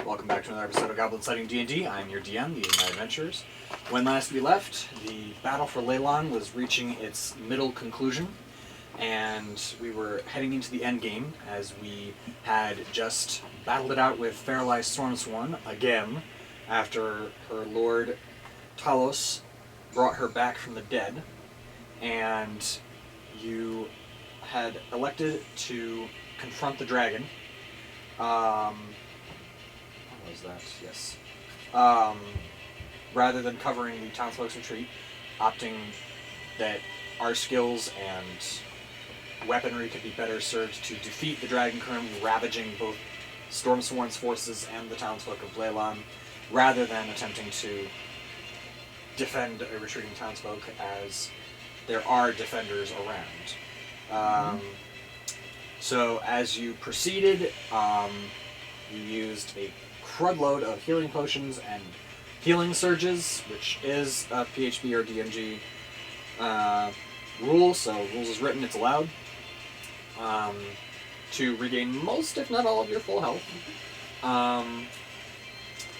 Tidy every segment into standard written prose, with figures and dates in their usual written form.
welcome back to another episode of Goblin-Sighting D&D. I'm your DM, the Night Adventurers. When last we left, the battle for Leilon was reaching its middle conclusion, and we were heading into the endgame as we had just battled it out with Fheralai Stormsworn again, after her lord Talos brought her back from the dead, and you had elected to confront the dragon. What was that? Yes. Rather than covering the townsfolk's retreat, opting that our skills and weaponry could be better served to defeat the dragon currently ravaging both Stormsworn's forces and the townsfolk of Leilon, rather than attempting to defend a retreating townsfolk, as there are defenders around. So as you proceeded, you used a crud load of healing potions and healing surges, which is a PHB or DMG rule, so rules is written, it's allowed, to regain most, if not all, of your full health.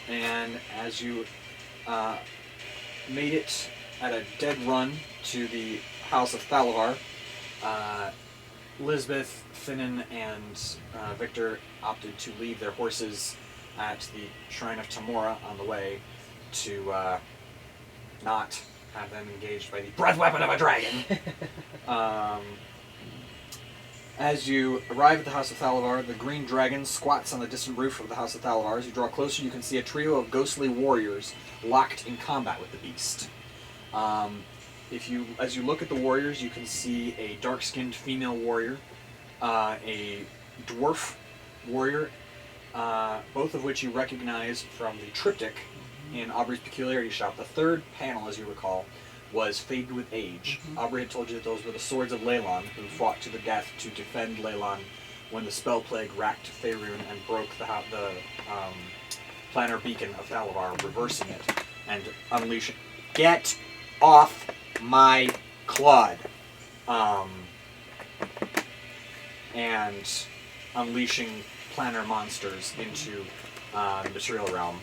And as you made it at a dead run to the house of Thalavar, Lisbeth, Finnan, and Victor opted to leave their horses at the Shrine of Tamora on the way to not have them engaged by the breath weapon of a dragon. As you arrive at the House of Thalavar, the green dragon squats on the distant roof of the House of Thalavar. As you draw closer, you can see a trio of ghostly warriors locked in combat with the beast. As you look at the warriors, you can see a dark-skinned female warrior, a dwarf warrior, both of which you recognize from the triptych in Aubrey's Peculiarity Shop. The third panel, as you recall, was Faded with Age. Aubrey had told you that those were the Swords of Leilon, who fought to the death to defend Leilon when the spell plague racked Faerun and broke the planar beacon of Thalavar, reversing it and unleashing. Get off my Claude! And unleashing planar monsters into the material realm.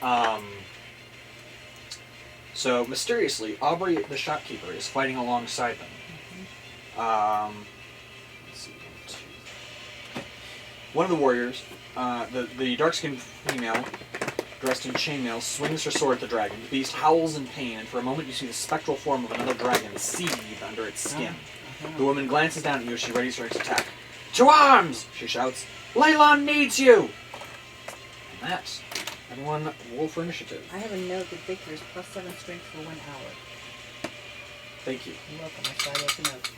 Wow. So, mysteriously, Aubrey the shopkeeper is fighting alongside them. Let's see, one of the warriors, the dark-skinned female, dressed in chainmail, swings her sword at the dragon. The beast howls in pain, and for a moment you see the spectral form of another dragon seethe under its skin. The woman glances down at you as she readies her next attack. "To arms!" she shouts. "Leilon needs you!" And that's everyone roll for initiative. I have a note that Victor is +7 strength for 1 hour. Thank you. You're welcome. I saw that note.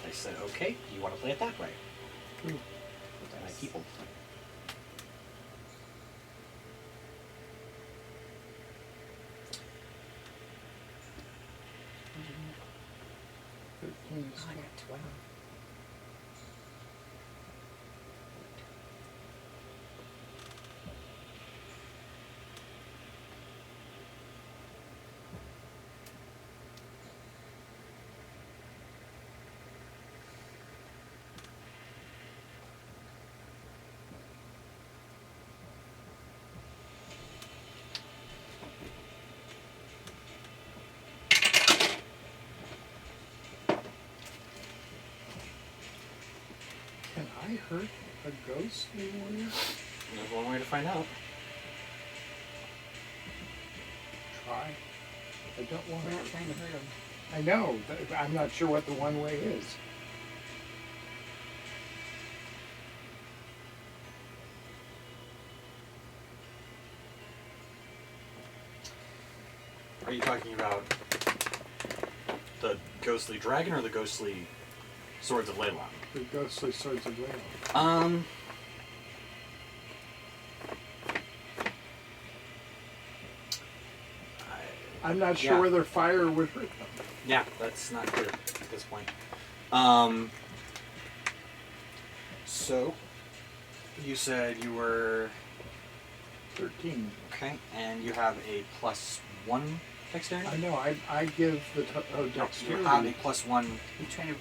I said, okay, you want to play it that way? My people. I got 12. Can I hurt a ghostly warrior? There's one way to find out. Try. I don't want We're not to. trying to hurt him. I know. I'm not sure what the one way is. Are you talking about the ghostly dragon or the ghostly Swords of Leilon? The ghostly Swords of Leilon. I'm not sure whether fire would hurt them. Yeah, that's not clear at this point. So, You said you were 13. okay, and you have a +1 dexterity. I know. I give the You dexterity. have a +1 You trying to?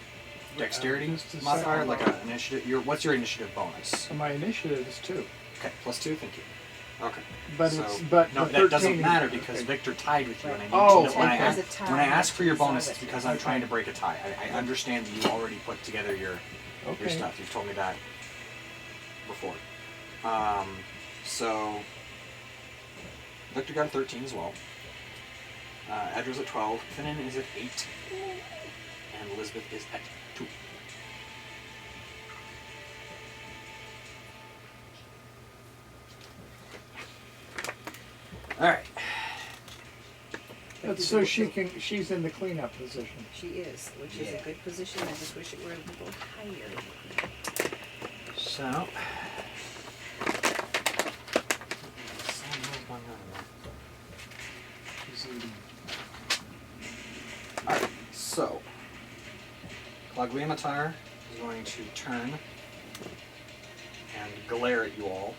dexterity just a modifier, second. like an initiative. What's your initiative bonus? So my initiative is 2. Okay, +2. Thank you. Okay. But so, it's but no, the that doesn't 13 matter because okay. Victor tied with you, and I need Oh, to know when I okay. ask, There's a tie. when I ask for your bonus, Solve it's it. because I'm Okay. trying to break a tie. I understand that you already put together your Okay. stuff. You've told me that before. So Victor got a 13 as well. Edra's at 12. Finnan is at 8. And Elizabeth is at 2. Alright. That's so she's in the cleanup position. She is, which is Yeah. a good position. I just wish it were a little higher. So. She's eating. Alright, so. Claugliamater is going to turn and glare at you all.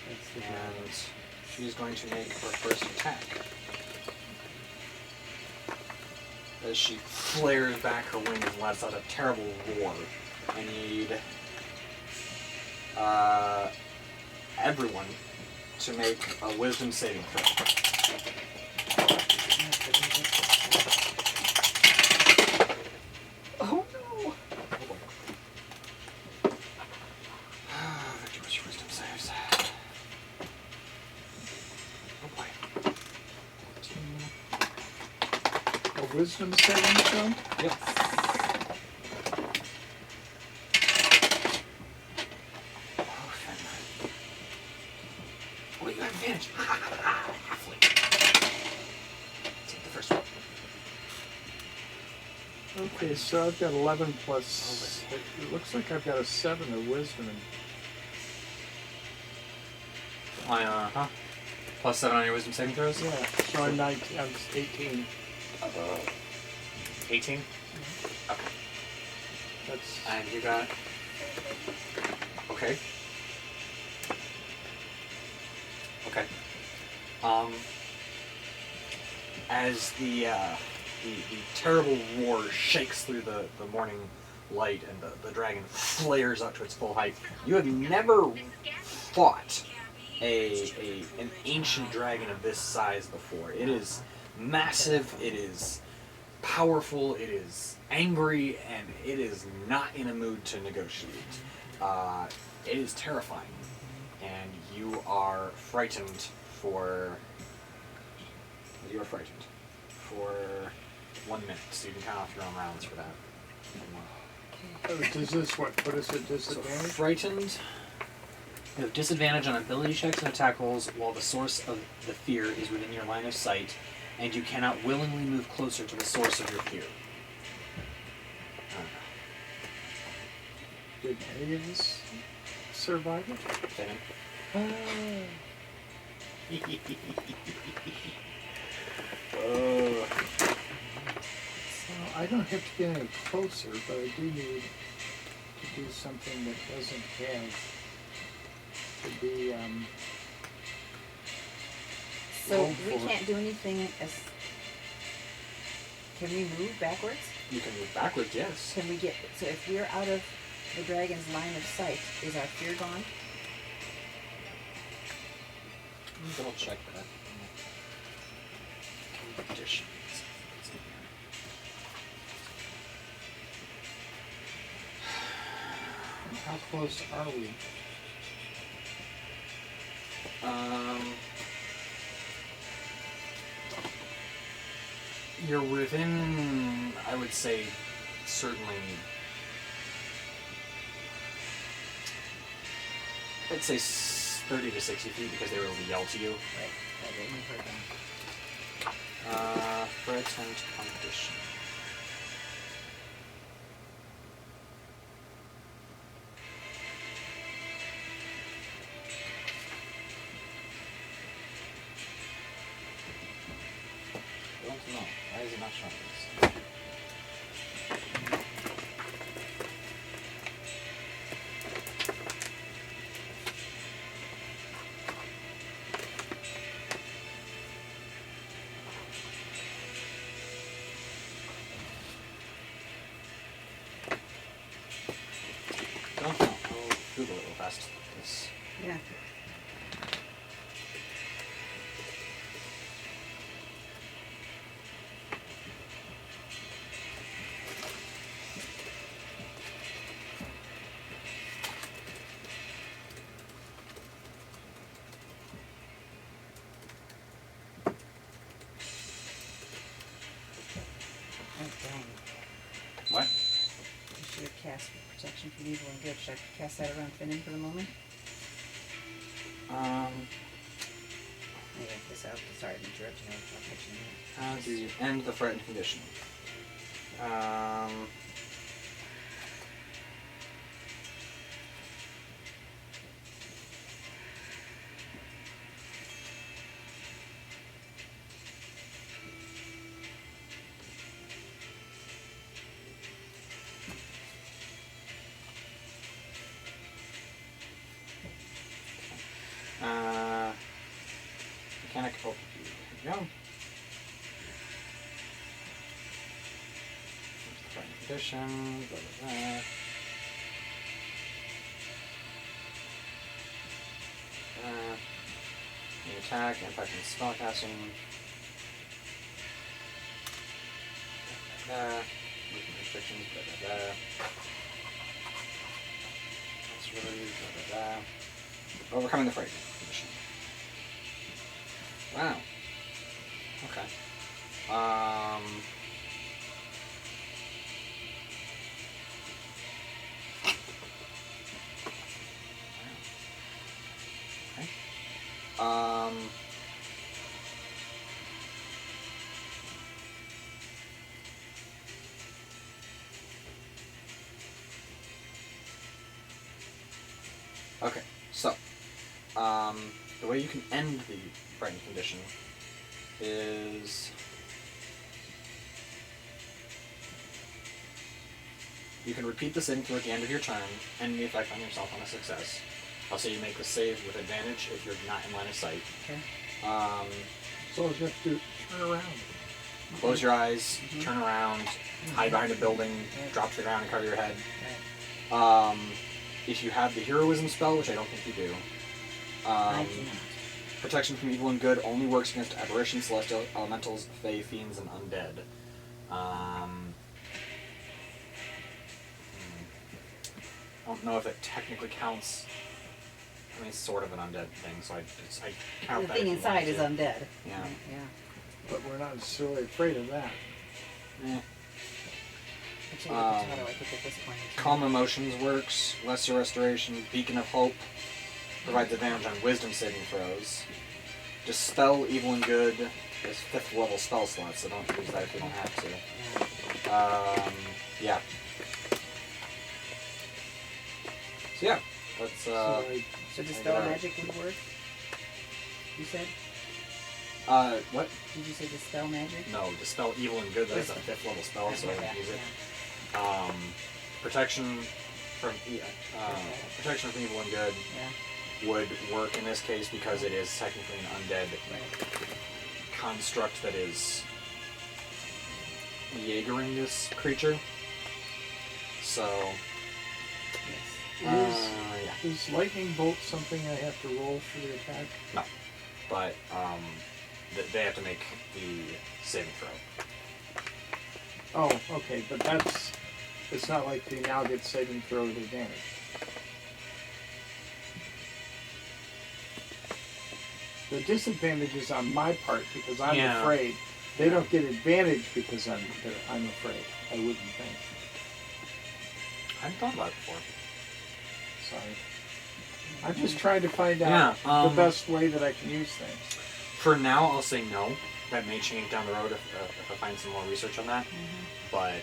That's the And she's going to make her first attack. As she flares back her wings and lets out a terrible roar. I need everyone to make a wisdom saving throw. Oh no! Victor, what's your wisdom saves? Oh boy. 14. A wisdom saving throw? Yep. Oh, Finn. Oh, you have advantage. Halfling. Take the first one. Okay, so I've got 11 plus. It looks like I've got a 7 of wisdom. Uh-huh. +7 on your wisdom saving throws? Yeah, so I'm 19. I'm 18. 18? Okay. That's And you got... Okay. Okay. As the terrible roar shakes through the morning light and the dragon flares up to its full height, you have never fought an ancient dragon of this size before. It is massive, it is powerful, it is angry, and it is not in a mood to negotiate. It is terrifying, and you are frightened for 1 minute, so you can count off your own rounds for that. does this what put us at So disadvantage? frightened. You have disadvantage on ability checks and attack rolls while the source of the fear is within your line of sight, and you cannot willingly move closer to the source of your fear. Did any of us survive it? Finnan? So I don't have to get any closer, but I do need to do something that doesn't have to be So roll we for- can't do anything as. Can we move backwards? You can move backwards, yes. Can we get? So if we're out of the dragon's line of sight, is our fear gone? Double check that. Conditions. It's in here. How close are we? You're within, I would say, certainly, I'd say 30 to 60 feet because they were able to yell to you. Right. Okay, we heard them. Threatened competition. I want to know, why is it not showing this? Google it real fast. It's, Yeah. Oh, dang. what? You should have cast protection from evil and good. Should I cast that around Finnan for the moment? Maybe this out. Sorry, I'm interrupting you. I'll catch you in a minute. How do you end the threatened condition? Mechanic. Oh, here we go. Threatened condition. Blah, blah, blah. New attack, impact and spellcasting. Movement restrictions, blah blah blah. That's really blah blah blah. Overcoming the fright condition. Wow. Okay. Okay. Okay, so, the way you can end the frightened condition is you can repeat the saving throw at the end of your turn, end the effect on yourself on a success. I'll say you make the save with advantage if you're not in line of sight. Okay. So you have to turn around. Close your eyes, turn around, hide behind a building, drop to the ground and cover your head. Right. If you have the heroism spell, which I don't think you do, I do not. protection from evil and good only works against aberrations, celestial elementals, fae, fiends, and undead. I don't know if it technically counts. I mean, it's sort of an undead thing, so I count The that. thing if you inside want is to. undead. Yeah. Right, yeah. But we're not necessarily afraid of that. Eh. Actually, how do I think at this point? Calm Emotions works. Lesser Restoration. Beacon of Hope provides advantage on Wisdom saving throws. Dispel Evil and Good is 5th level spell slot, so don't use that if you don't have to. Yeah. Yeah. So yeah, that's So dispel magic would work? You said? what? Did you say dispel magic? No, Dispel Evil and Good. That's a 5th level spell, so I Okay, wouldn't use it. yeah. Protection from protection from evil and good Yeah. would work in this case because it is technically an undead Right. construct that is Jaegering this creature. So Yes. yeah, Is lightning bolt something I have to roll for the attack? no, but they have to make the saving throw. Oh, okay, but it's not like they now get saving throw with advantage. The disadvantage is on my part because I'm Yeah. afraid. They don't get advantage because I'm afraid. I wouldn't think. I hadn't thought about it before. Sorry. I'm just trying to find out Yeah, the best way that I can use things. For now, I'll say no. That may change down the road if I find some more research on that. But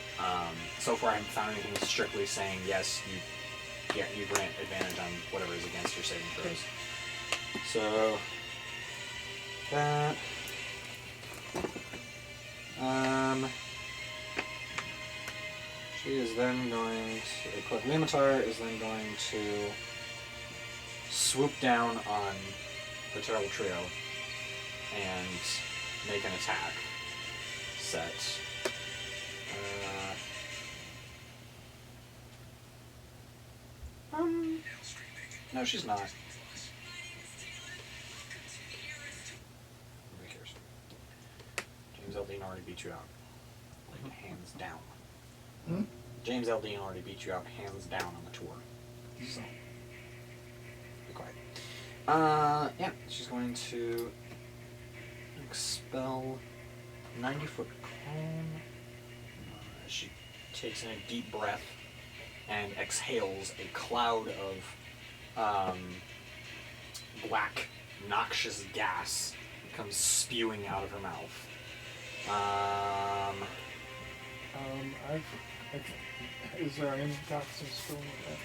so far, I haven't found anything strictly saying yes. You grant advantage on whatever is against your saving throws. So that she is then going to Claugliamater is then going to swoop down on the terrible trio and make an attack. Set. No, she's not. Nobody cares. James Aldean already beat you out. Like, hands down. Hmm? James Aldean already beat you out hands down on the tour. So, be quiet. Yeah, she's going to expel 90-foot cone. She takes in a deep breath and exhales a cloud of black, noxious gas comes spewing out of her mouth. Is there any toxin still in that?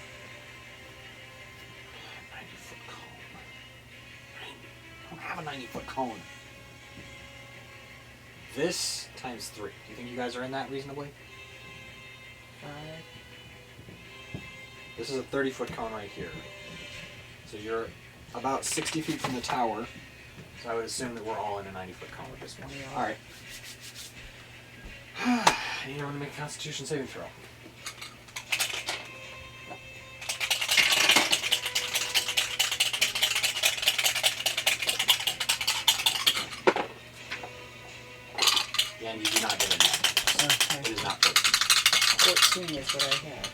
90-foot cone. I don't have a 90-foot cone. This times 3. Do you think you guys are in that reasonably? 5. This is a 30-foot cone right here. So you're about 60 feet from the tower. So I would assume that we're all in a 90-foot cone at this point. Yeah. Alright. You want to make a Constitution saving throw. Yeah, and you do not get it now. Okay. It is not 30. 14 is what I have.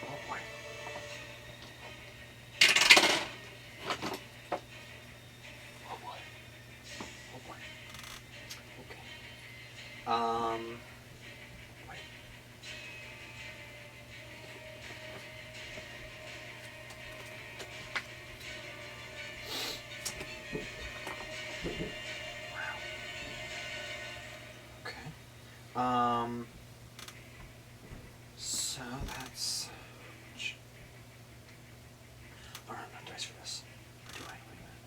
Oh boy. Oh boy. Oh boy. Okay. Wait. Wow. Okay. So that's. I don't have enough dice for this. Or do I? Wait a minute.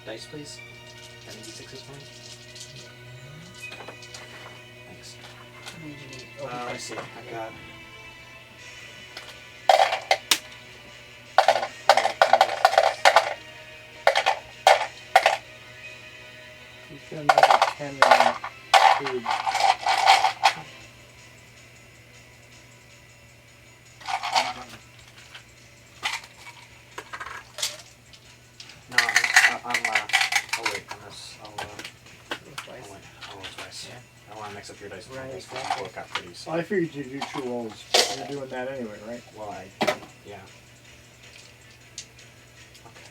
Dice, please. 96s for me. Thanks. I see. I got. You've got another 10 in that tube. No, I'll wait on this. I'll wait. I'll roll twice. Yeah. I don't want to mix up your dice. Right, Dice exactly. both got pretty. So. Well, I figured you'd do 2 rolls. You're doing that anyway, right? Well, yeah. Okay.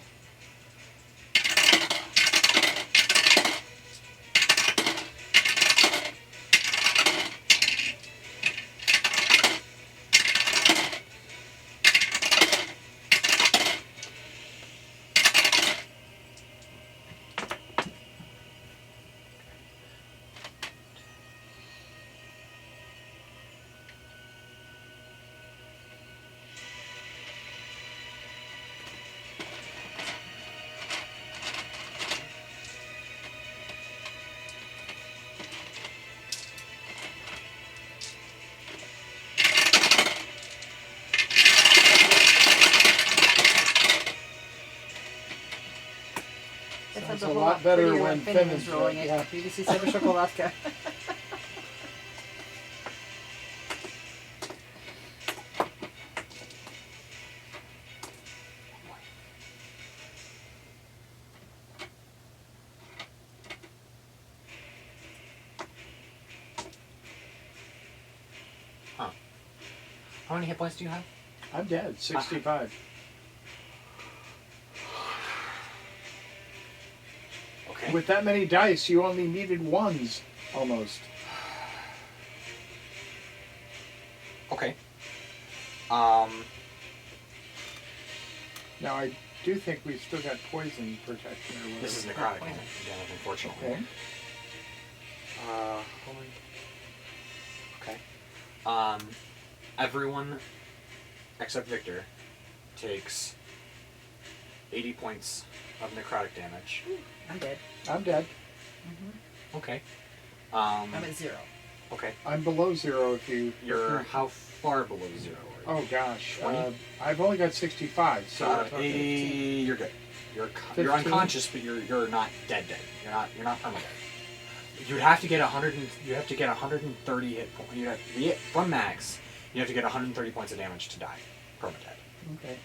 That Sounds sounds a a whole lot lot better prettier when Finn Finn was is rolling doing it. it, yeah. BBC said Chocolatka. Huh. How many hit points do you have? I'm dead. 65. Okay. Okay. With that many dice, you only needed ones, almost. Okay. Now, I do think we've still got poison protection or whatever. This is necrotic damage, unfortunately. Okay. Okay. Everyone except Victor takes 80 points of necrotic damage. I'm dead. I'm dead. Okay. I'm at 0. Okay. I'm below 0 if you... You're how far below 0 are you? Oh, gosh. 20? I've only got 65, so... So we're talking 80, you're good. You're 15? unconscious, but you're not dead. You're not permanent. You'd have to get 130 hit points. From max, you have to get 130 points of damage to die permadead. Okay.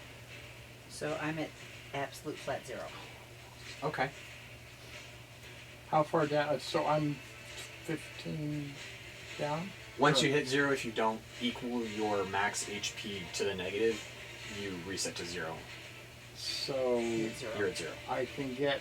So I'm at absolute flat 0. Okay. How far down? So I'm 15 down? Once Sure. you hit 0, if you don't equal your max HP to the negative, you reset to 0. So At 0. You're at 0. I can get...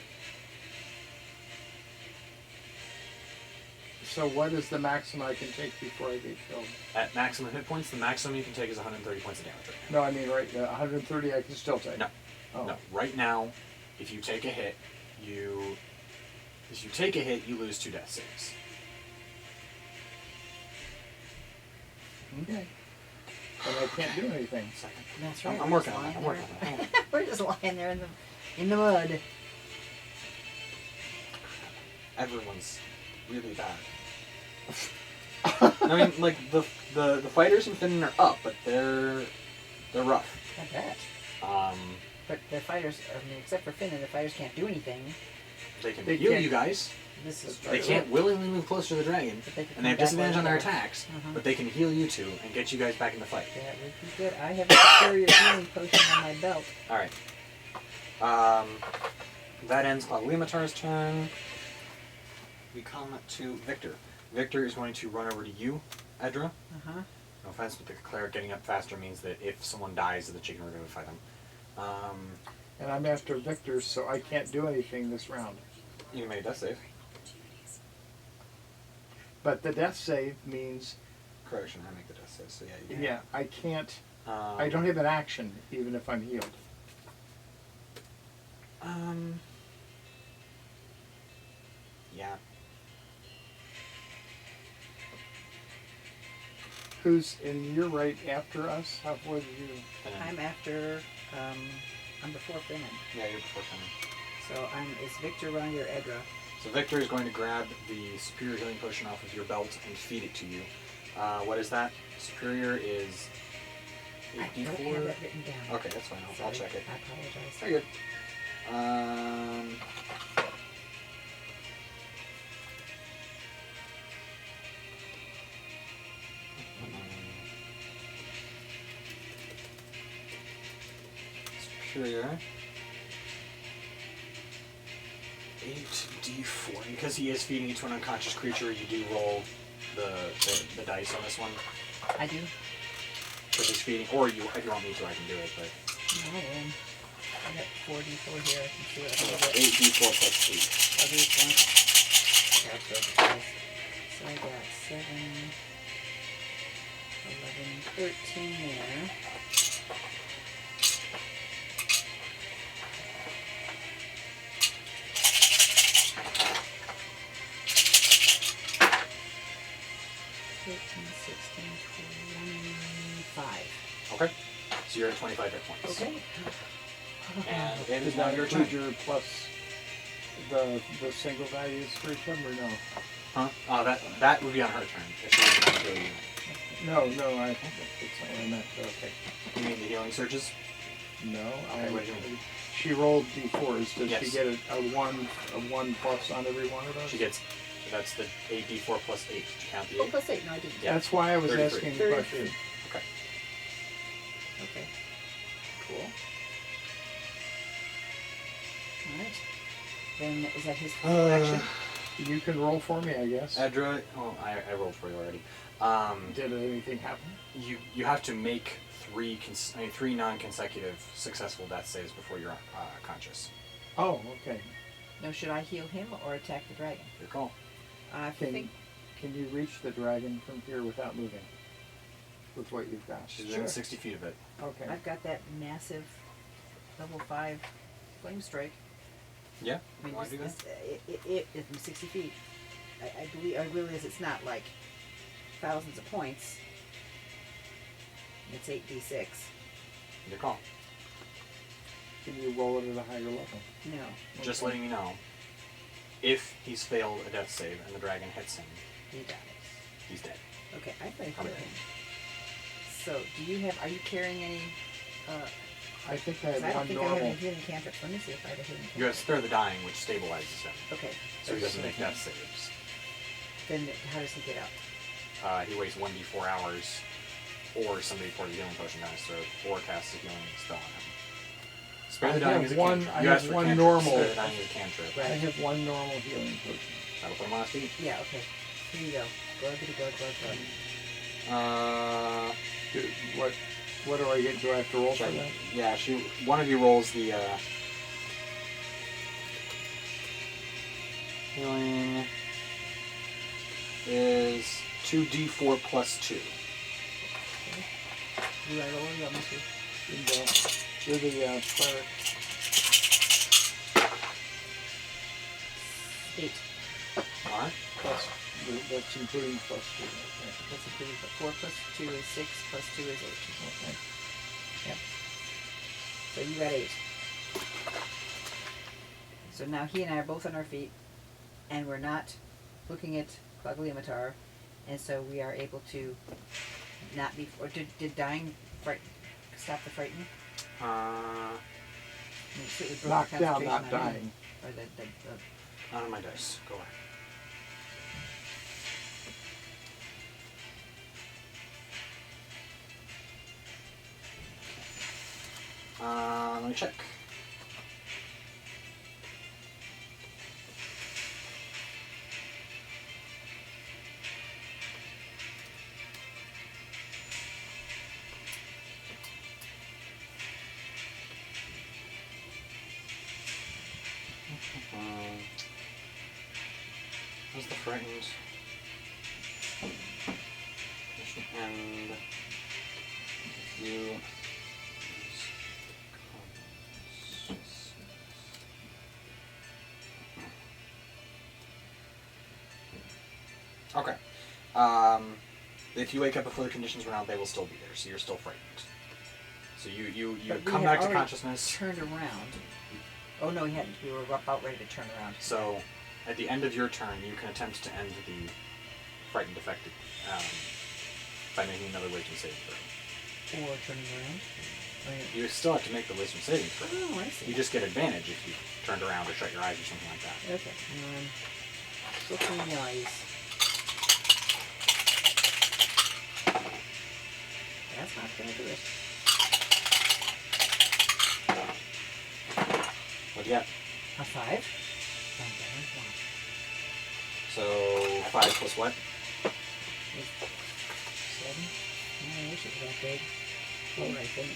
So what is the maximum I can take before I get killed? At maximum hit points, the maximum you can take is 130 points of damage right now. No, I mean, right, 130 I can still take. No. Oh. No. Right now, if you take a hit, you lose 2 death saves. Okay. But I can't do anything. Second. That's right. I'm we're working just on it. lying I'm working there. on it. We're just lying there in the mud. Everyone's really bad. I mean, like the fighters in Finland are up, but they're rough. I bet. Um, But the fighters, except for Finland, the fighters can't do anything. they can They heal can't- you guys. This is They true. can't willingly move closer to the dragon, But they can and they have come back disadvantage on their later. attacks. Uh-huh. But they can heal you two and get you guys back in the fight. That would be good. I have a superior healing potion on my belt. All right. That ends Claugliamater's turn. We come to Victor. Victor is going to run over to you, Edra. Uh-huh. No offense, but the cleric getting up faster means that if someone dies, that you can revivify them. And I'm after Victor, so I can't do anything this round. You can make a death save. But the death save means, Correction, I make the death save, so yeah, you can. yeah, I can't, Um, I don't have an action, even if I'm healed. Yeah. Who's, and you're right after us? How far did you? I'm after, I'm before Finland. Yeah, you're before coming. So it's Victor running or Edra? So Victor is going to grab the Superior Healing Potion off of your belt and feed it to you. What is that? Superior is I don't 8d4? have that written down. Okay, that's fine. I'll Sorry, check it. I apologize. Very good. Superior. 8d4. Because he is feeding it to an unconscious creature, you do roll the dice on this one. I do? Because he's feeding, or you, if you want me to, I can do it, but... No, I got 4d4 here. I can see what I can get. 8d4 plus 8. I'll do this one. That's okay. So I got 7, 11, 13 there. Okay. So you're at 25 hit points. Okay. And it is Is now that your turn. include your plus the single values for each of them, or no? Huh? That would be on her turn. If she doesn't want to heal you. No, that's not what I meant. Okay. You mean the healing surges? No, Okay, what do you mean? She rolled d4s. Does she Yes. get a one plus on every one of those? She gets, that's the 8d4 plus 8. Did you count the Oh, 8? plus 8. No, I didn't. Yeah. That's why I was 33. asking the 33. question. Okay. Okay. Cool. Alright. Then is that his full action? You can roll for me, I guess. Edra, oh, I rolled for you already. Did anything happen? You have to make three non-consecutive successful death saves before you're conscious. Oh, okay. Now, should I heal him or attack the dragon? Your call. I Can think can you reach the dragon from here without moving? With what you've got? She's within 60 feet of it. Okay. I've got that massive level 5 flame strike. Yeah. I mean, Want to do that? it from 60 feet. I believe I realize it's not like thousands of points. It's 8d6. Your call. Can you roll it at a higher level? No. Just letting you know, if he's failed a death save and the dragon hits him, He dies. he's dead. Okay, I'm gonna heal Okay. him. So, are you carrying any? I think I 'Cause had I don't one think I have normal. any healing cantrips. Let me see if I have a healing cantrip. You have Spare the Dying, which stabilizes him, Okay. so he doesn't make death saves. Then how does he get out? He waits 1d4 hours, or somebody pours a healing potion down his throat, or casts a healing spell on him. Spare the I Dying have is a one- cantrip. I You have asked for one cantrip. normal. Spare the Dying is a cantrip. I have one normal healing potion. That'll put him on his feet. Yeah. Okay. Here you go. Go. What do I get? Do I have to roll for Check. that? Yeah, one of you rolls the healing is 2d4 plus 2. Do I roll or you want me to? You're the cleric. 8. Alright. Plus, that's including plus 2. Okay. That's included. 4 plus 2 is 6, plus 2 is 8. Okay. Yep. So you got 8. So now he and I are both on our feet, and we're not looking at Claugliamater, and so we are able to not be. Or did dying stop the frightening? Uh, I mean, it certainly broke Knocked the down, concentration not on him. dying. Or the on my dice. Go ahead. Let me check. What's the frightened? And you. Okay. If you wake up before the conditions run out, they will still be there, so you're still frightened. So you But we come had back to already consciousness. turned around. Oh no, we hadn't. We were about ready to turn around. So at the end of your turn, you can attempt to end the frightened effect by making another wisdom saving throw. Or turning around. You still have to make the wisdom saving throw. Oh, I see. You just get advantage if you turned around or shut your eyes or something like that. Okay. Looking in the eyes. That's not gonna do it. What'd you get? A 5. So 5 plus what? 7. I wish it was that big. 4, I think.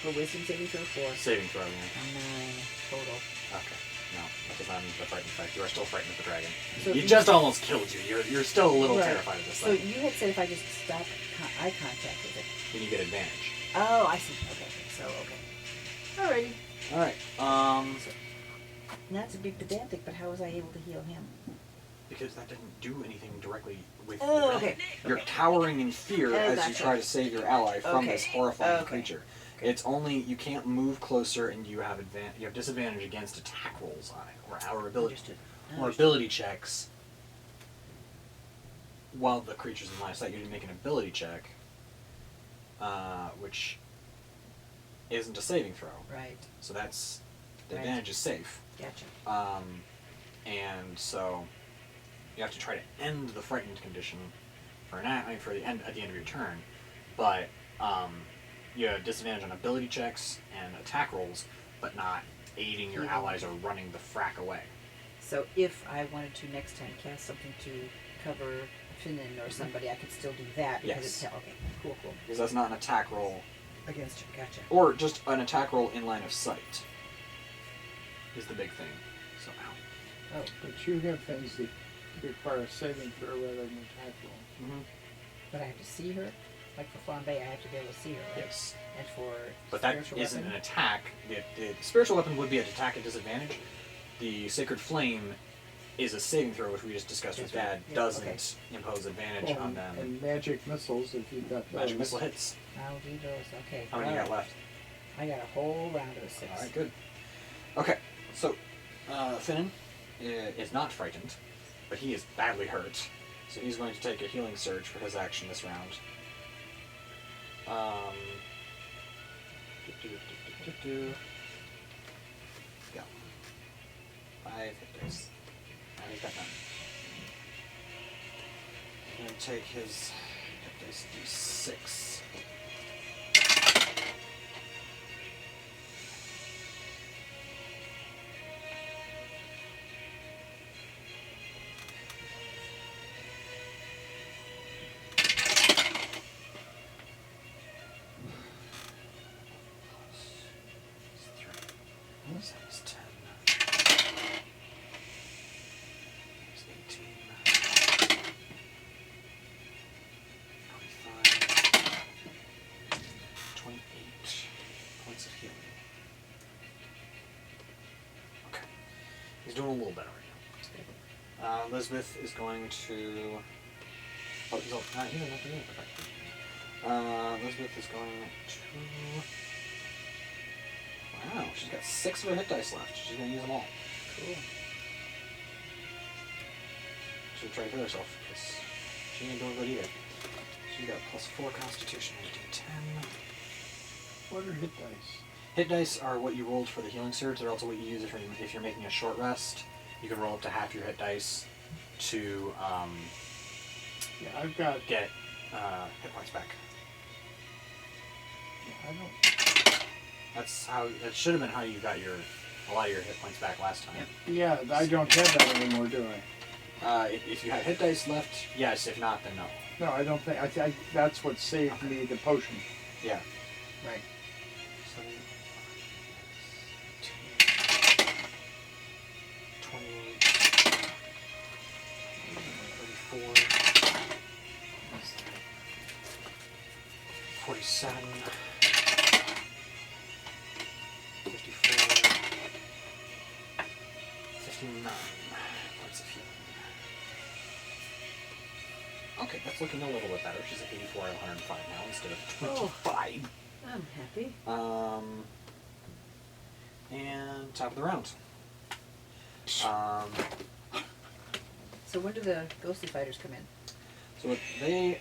For wisdom saving throw, 4. Saving throw, yeah. 9 total. Okay. No, that does not mean the frightened effect. You are still frightened of the dragon. So You just almost killed you. You're still a little Right. terrified of this So thing. you had said if I just stop eye contact with it. Then you get advantage. Oh, I see. Okay. So okay. Alrighty. Alright. Not to be pedantic, but how was I able to heal him? Because that didn't do anything directly with the Oh, dragon. okay. You're cowering in fear Oh, as you gotcha. try to save your ally from Okay. this horrifying Okay. creature. It's only you can't move closer, and you have disadvantage against attack rolls on it, or our ability Understood. or ability checks. While the creature's in line of sight, you need to make an ability check, which isn't a saving throw. Right. So that's the Right. advantage is safe. Gotcha. And so you have to try to end the frightened condition at the end of your turn, but you have disadvantage on ability checks and attack rolls, but not aiding your allies or running the frack away. So if I wanted to next time cast something to cover Finnan or somebody, I could still do that because Yes. it's okay. Cool. Because that's not an attack roll, Against her. Gotcha. or just an attack roll in line of sight is the big thing. So, Oh, But you have things that require a saving throw rather than attack roll. Mm-hmm. but I have to see her? Like for flambe, I have to be able to see her, right? Yes. And for But that spiritual isn't weapon? an attack. The spiritual weapon would be an attack at disadvantage. The Sacred Flame is a saving throw, which we just discussed with That's right. Dad, Yeah, doesn't okay. impose advantage on them. And magic missiles, if you've got those. Magic missile hits. I'll do those. Okay. How many you got alright. left? I got a whole round of a 6. Alright, good. Okay, so Finnan is not frightened, but he is badly hurt. So he's going to take a healing surge for his action this round. Go. 5 hit dice. And he's got none. He's going to take his hit dice d6. That's 10. There's 18. 25. 28 points of healing. Okay. He's doing a little better right now. Elizabeth is going to... Oh, he's all... he doesn't have to do it. Okay. Elizabeth is going to... Wow, she's got 6 of her hit dice left. She's going to use them all. Cool. She'll try to heal herself, because she ain't doing good either. She's got +4 Constitution and D10. What are hit dice? Hit dice are what you rolled for the healing surge. They're also what you use if you're making a short rest. You can roll up to half your hit dice to Yeah, I've got. get hit points back. Yeah, I don't. That's how. That should have been how you got a lot of your hit points back last time. Yeah, I don't have that anymore, do I? If you have hit dice left, yes. If not, then no. No, I don't think. I that's what saved me the potion. Yeah. Right. 28, 34, 47, 54, 59 points of healing. Okay, that's looking a little bit better. She's at 84 out of 105 now instead of 25. I'm happy. And top of the round. So when do the ghostly fighters come in? So they,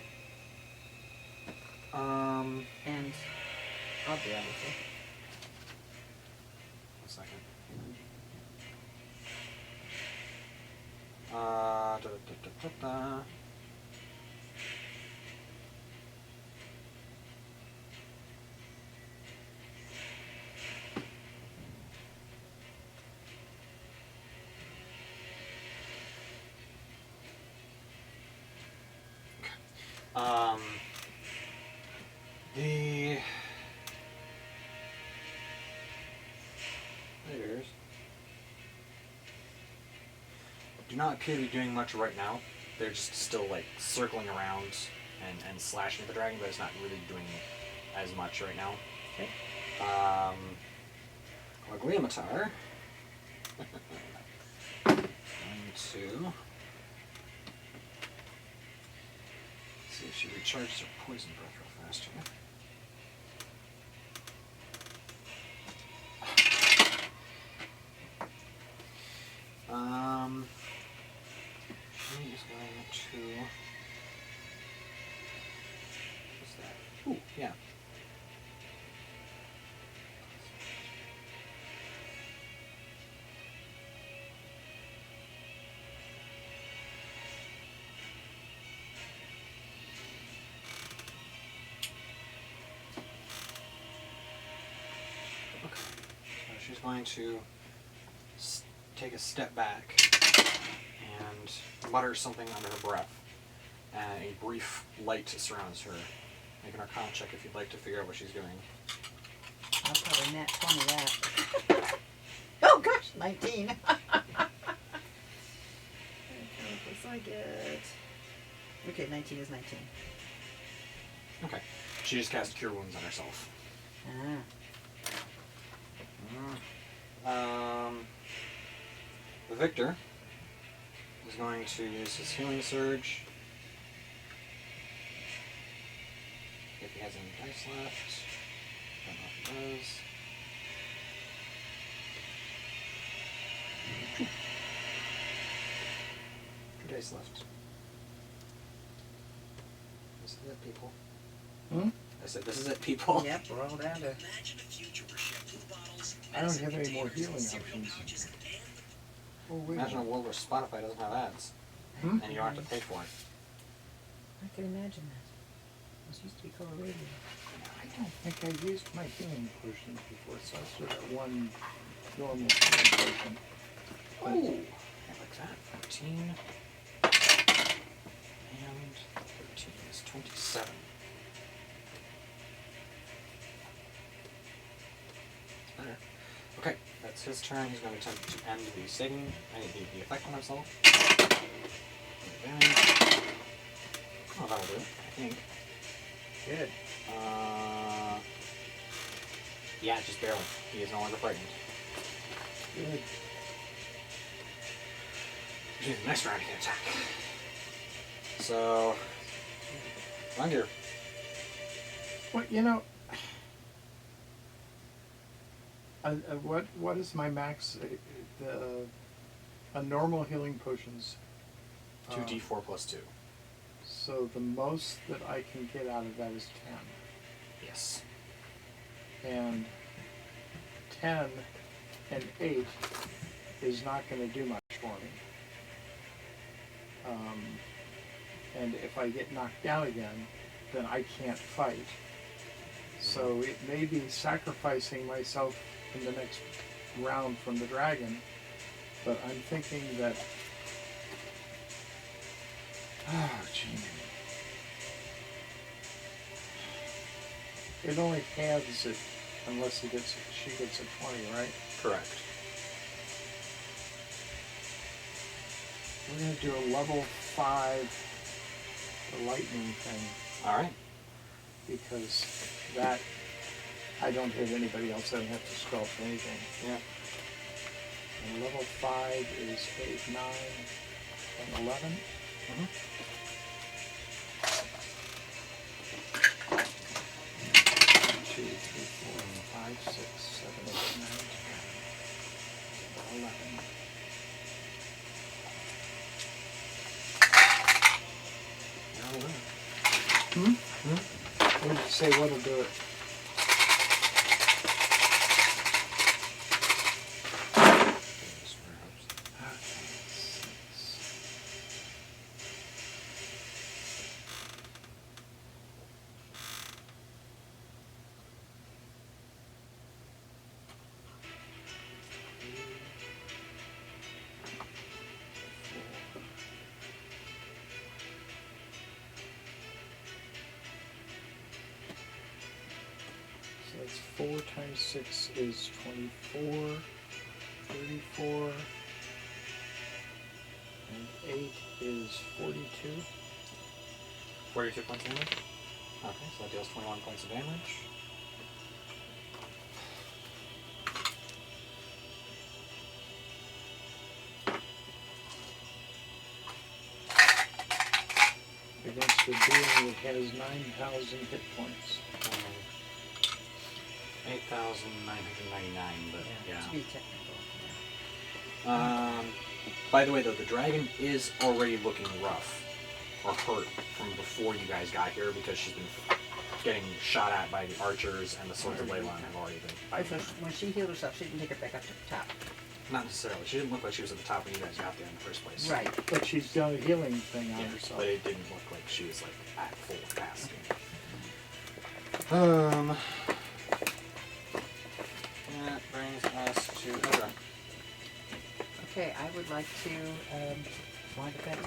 And I'll be obviously. 1 second. Da, da, da, da, da. The leaders do not appear to be doing much right now. They're just still like circling around and slashing at the dragon, but it's not really doing as much right now. Okay. Claugliamater going to see if she recharges her poison breath real fast here. She is going to. What's that? Ooh, yeah. Okay. So she's going to take a step back and mutter something under her breath. And a brief light surrounds her. Make an Arcana check if you'd like to figure out what she's doing. I'll probably nat 20 that. Oh gosh, 19. I get? Okay, 19 is 19. Okay. She just cast Cure Wounds on herself. Victor is going to use his Healing Surge. If he has any dice left. Don't know if he does. Two dice left. This is it, people. I said, this is it, people. Yep, we're all down to... I don't have any more healing options. Oh, wait. Imagine a world where Spotify doesn't have ads. Hmm? And you don't have to pay for it. I can imagine that. This used to be called radio. I don't think I used my healing potions before, so I still got one normal healing potion. Oh! I like that. 14. And 13 is 27. That's better. Okay, that's his turn. He's going to attempt to end the saving, the effect on himself. Advantage. Oh, that'll do, I think. Good. Yeah, just barely. He is no longer frightened. Good. The next round he can attack. So, Ranger. Well, what is my max? A normal healing potions. 2d4 plus 2. So the most that I can get out of that is 10. Yes. And 10 and 8 is not going to do much for me. And if I get knocked down again, then I can't fight. So it may be sacrificing myself in the next round from the dragon, but I'm thinking that... Oh, gee. It only halves it unless she gets a 20, right? Correct. We're going to do a level 5 the lightning thing. Alright. Because that, I don't hit anybody else. I don't have to scroll for anything. Yeah. And level 5 is 8, 9, and 11. Mm-hmm. 2, 3, 4, 5, 6, 7, 8, 9, 10, 11. What did you say? What'll do it? So that's 4 times 6 is 24, 34, and 8 is 42. 42 points of damage. Okay, so that deals 21 points of damage. Against a being that has 9,000 hit points. 8,999, but yeah. To be technical. By the way, though, the dragon is already looking rough or hurt from before you guys got here because she's been getting shot at by the archers and the Swords of Leilon have already been. I thought when she healed herself, she didn't take her back up to the top. Not necessarily. She didn't look like she was at the top when you guys got there in the first place. Right. But she's done a healing thing on Yeah, herself. but it didn't look like she was like at full capacity. That brings us to Ezra. Okay, I would like to find a better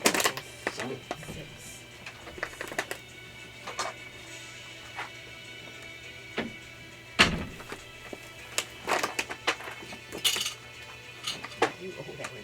Seven. 6. You that way.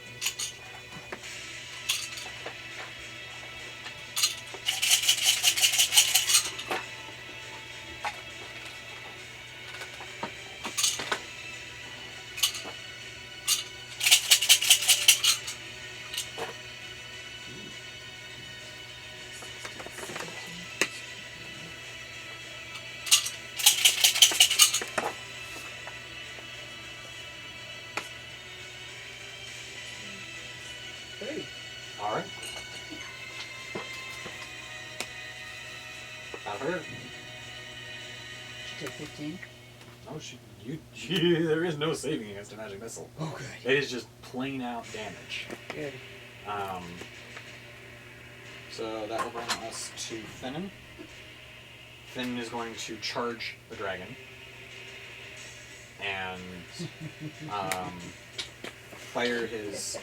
Alright. Not her. She take 15. No, there is no saving against a magic missile. Okay. It is just plain out damage. Good. So that will bring us to Finnan. Finnan is going to charge the dragon. And fire his...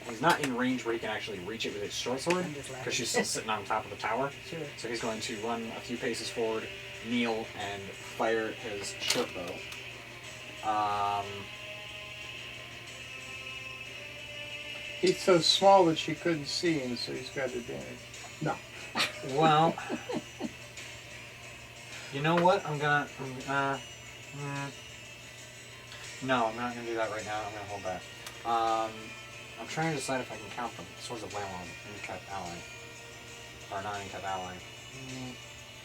he's not in range where he can actually reach it with his short sword, I'm just laughing. because she's still sitting on top of the tower. Sure. So he's going to run a few paces forward, kneel, and fire his short bow. He's so small that she couldn't see him, so he's got advantage. No. Well, you know what? No, I'm not gonna do that right now. I'm gonna hold back. I'm trying to decide if I can count them. Swords of Leilon, in-cap ally, or non-in-cap ally.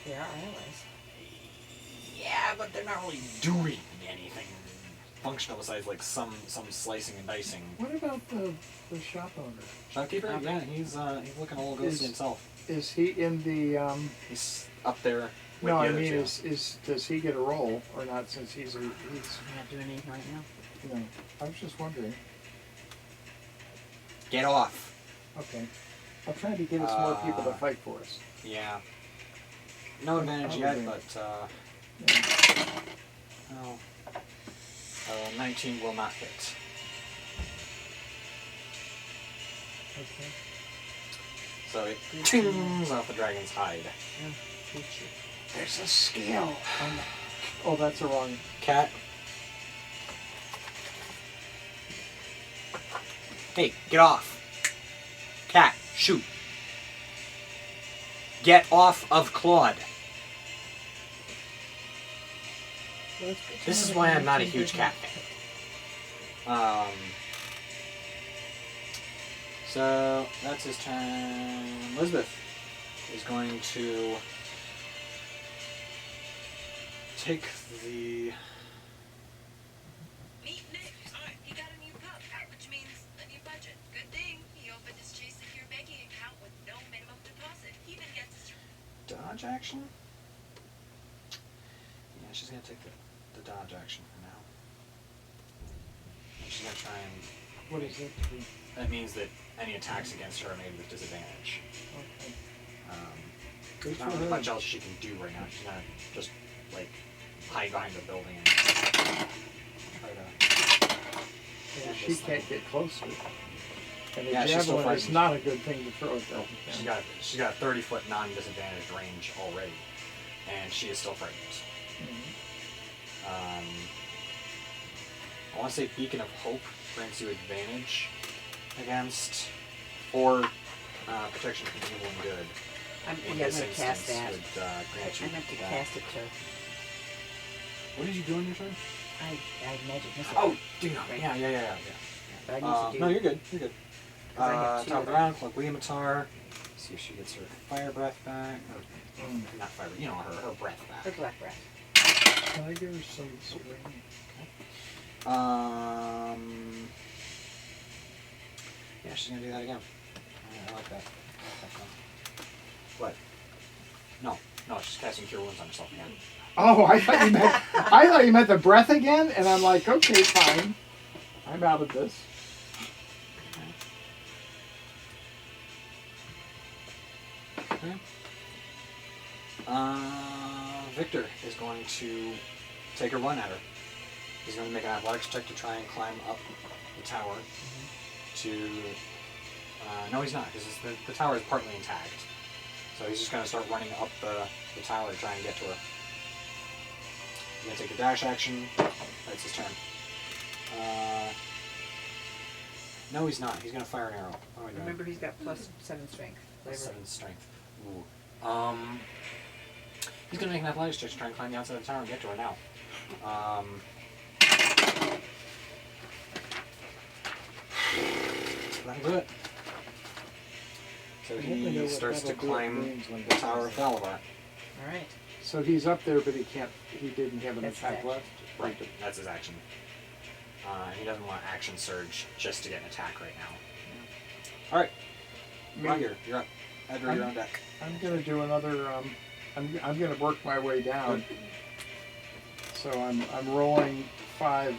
They are allies. Yeah, but they're not really doing anything functional besides like some slicing and dicing. What about the shop owner? Shopkeeper? Yeah, he's looking a little ghosty himself. Is he in the? He's up there. With No, the I other mean, two. does he get a roll or not? Since he's I'm not doing anything right now. you know, I was just wondering. Get off. Okay, I'm trying to get us more people to fight for us. Yeah. No advantage yet, Okay. but Yeah. no. 19 will not hit. Okay. So it tings off the dragon's hide. Oh, shoot. There's a skill. Oh, that's the wrong. Cat. Hey, get off. Cat, shoot. Get off of Claude. This is why I'm not a huge cat fan. So that's his turn. Elizabeth is going to take the. Meet Nick. He got a new pup, which means a new budget. Good thing he opened his Chase Secure banking account with no minimum deposit. He even gets his Dodge action? Yeah, she's gonna take the dodge action for now. And she's gonna try and. What is it? That means that any attacks against her are made with disadvantage. Okay. There's for not her. much else she can do right now. She's gonna just like hide behind the building and try to. Yeah, she can't get closer. And the Yeah, she's still javelin is frightened. not a good thing to throw at them. She's got a 30-foot non-disadvantaged range already, and she is still frightened. I want to say Beacon of Hope grants you advantage against, or protection from evil and good. I'm In going this to cast instance, that. would grant you I meant to that. cast it to. What did you do on your turn? I magic missile. Oh, ding Right. Yeah. But I need to do. No, you're good. You're good. 'Cause I have two Top of of the round, Claugliamater. See if she gets her fire breath back. Or, not fire, you know, her breath Or back. black breath. Can I give her some spring? Yeah, she's gonna do that again. I like that. What? No, she's casting Cure Wounds on herself again. Oh, I thought you meant the breath again, and I'm like, okay, fine. I'm out of this. Okay. Victor is going to take a run at her. He's going to make an athletics check to try and climb up the tower. To no, he's not, because the tower is partly intact. So he's just going to start running up the tower to try and get to her. He's going to take a dash action. That's his turn. No, he's not. He's going to fire an arrow. What am I doing? Remember, he's got +7 strength. Plus Flavor. 7 strength. Ooh. He's gonna make an athletics check to try and climb the outside of the tower and get to her now. That'll do it. So I hope I know he what starts to that'll do. It climb means when the it Tower of happens. Fheralai. Alright. So he's up there, but he didn't have an That's attack action. left? Right, that's his action. He doesn't want action surge just to get an attack right now. Alright. Roger, you're up. Edgar, you're on deck. I'm gonna do another. I'm gonna work my way down. So I'm rolling 5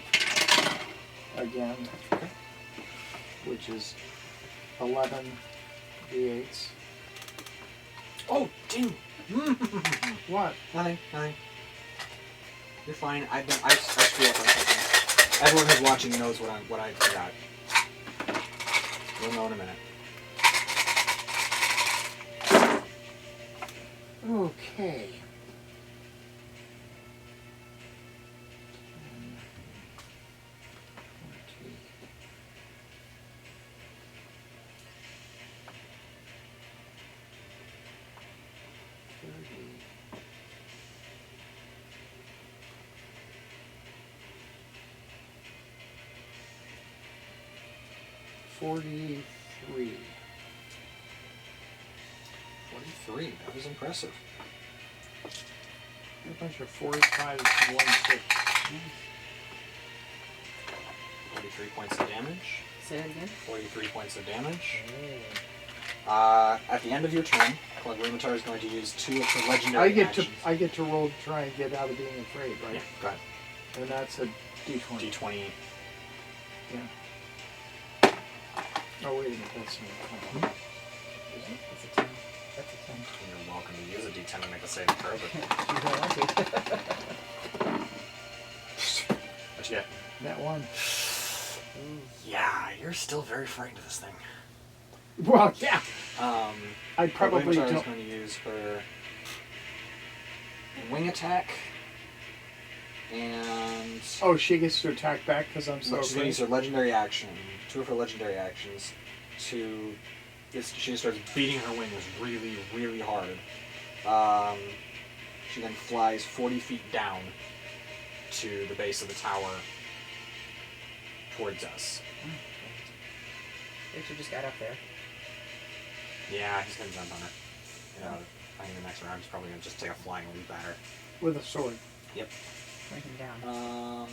again, Okay. which is 11 d8s. Oh, ding! What? Nothing. You're fine. I screw up on something. Everyone who's watching knows what I forgot. You'll know in a minute. Okay. 43. 43. That was impressive. A bunch of 45s and 1 6. 43 points of damage. Say that again. 43 points of damage. Oh. At the end of your turn, Claugliamater is going to use 2 of her legendary actions. I get to roll to try and get out of being afraid, right? Yeah, go ahead. And that's a d20. D20. Yeah. Oh wait a minute, that's not. That's a 10. That's a 10. You're welcome to use a D10 to make a saving throw, but You don't want to. what you get? That one. Yeah, you're still very frightened of this thing. Well, yeah. I Claugliamater probably is don't. going to use her wing attack, and Oh, she gets to attack back because I'm so she's going to use afraid. her legendary action, 2 of her legendary actions, to. She starts beating her wings really, really hard. She then flies 40 feet down to the base of the tower towards us. Rachel just got up there. Yeah, he's going to jump on her. I think the next round he's probably going to just take a flying leap at her. With a sword. Yep. Bring him down.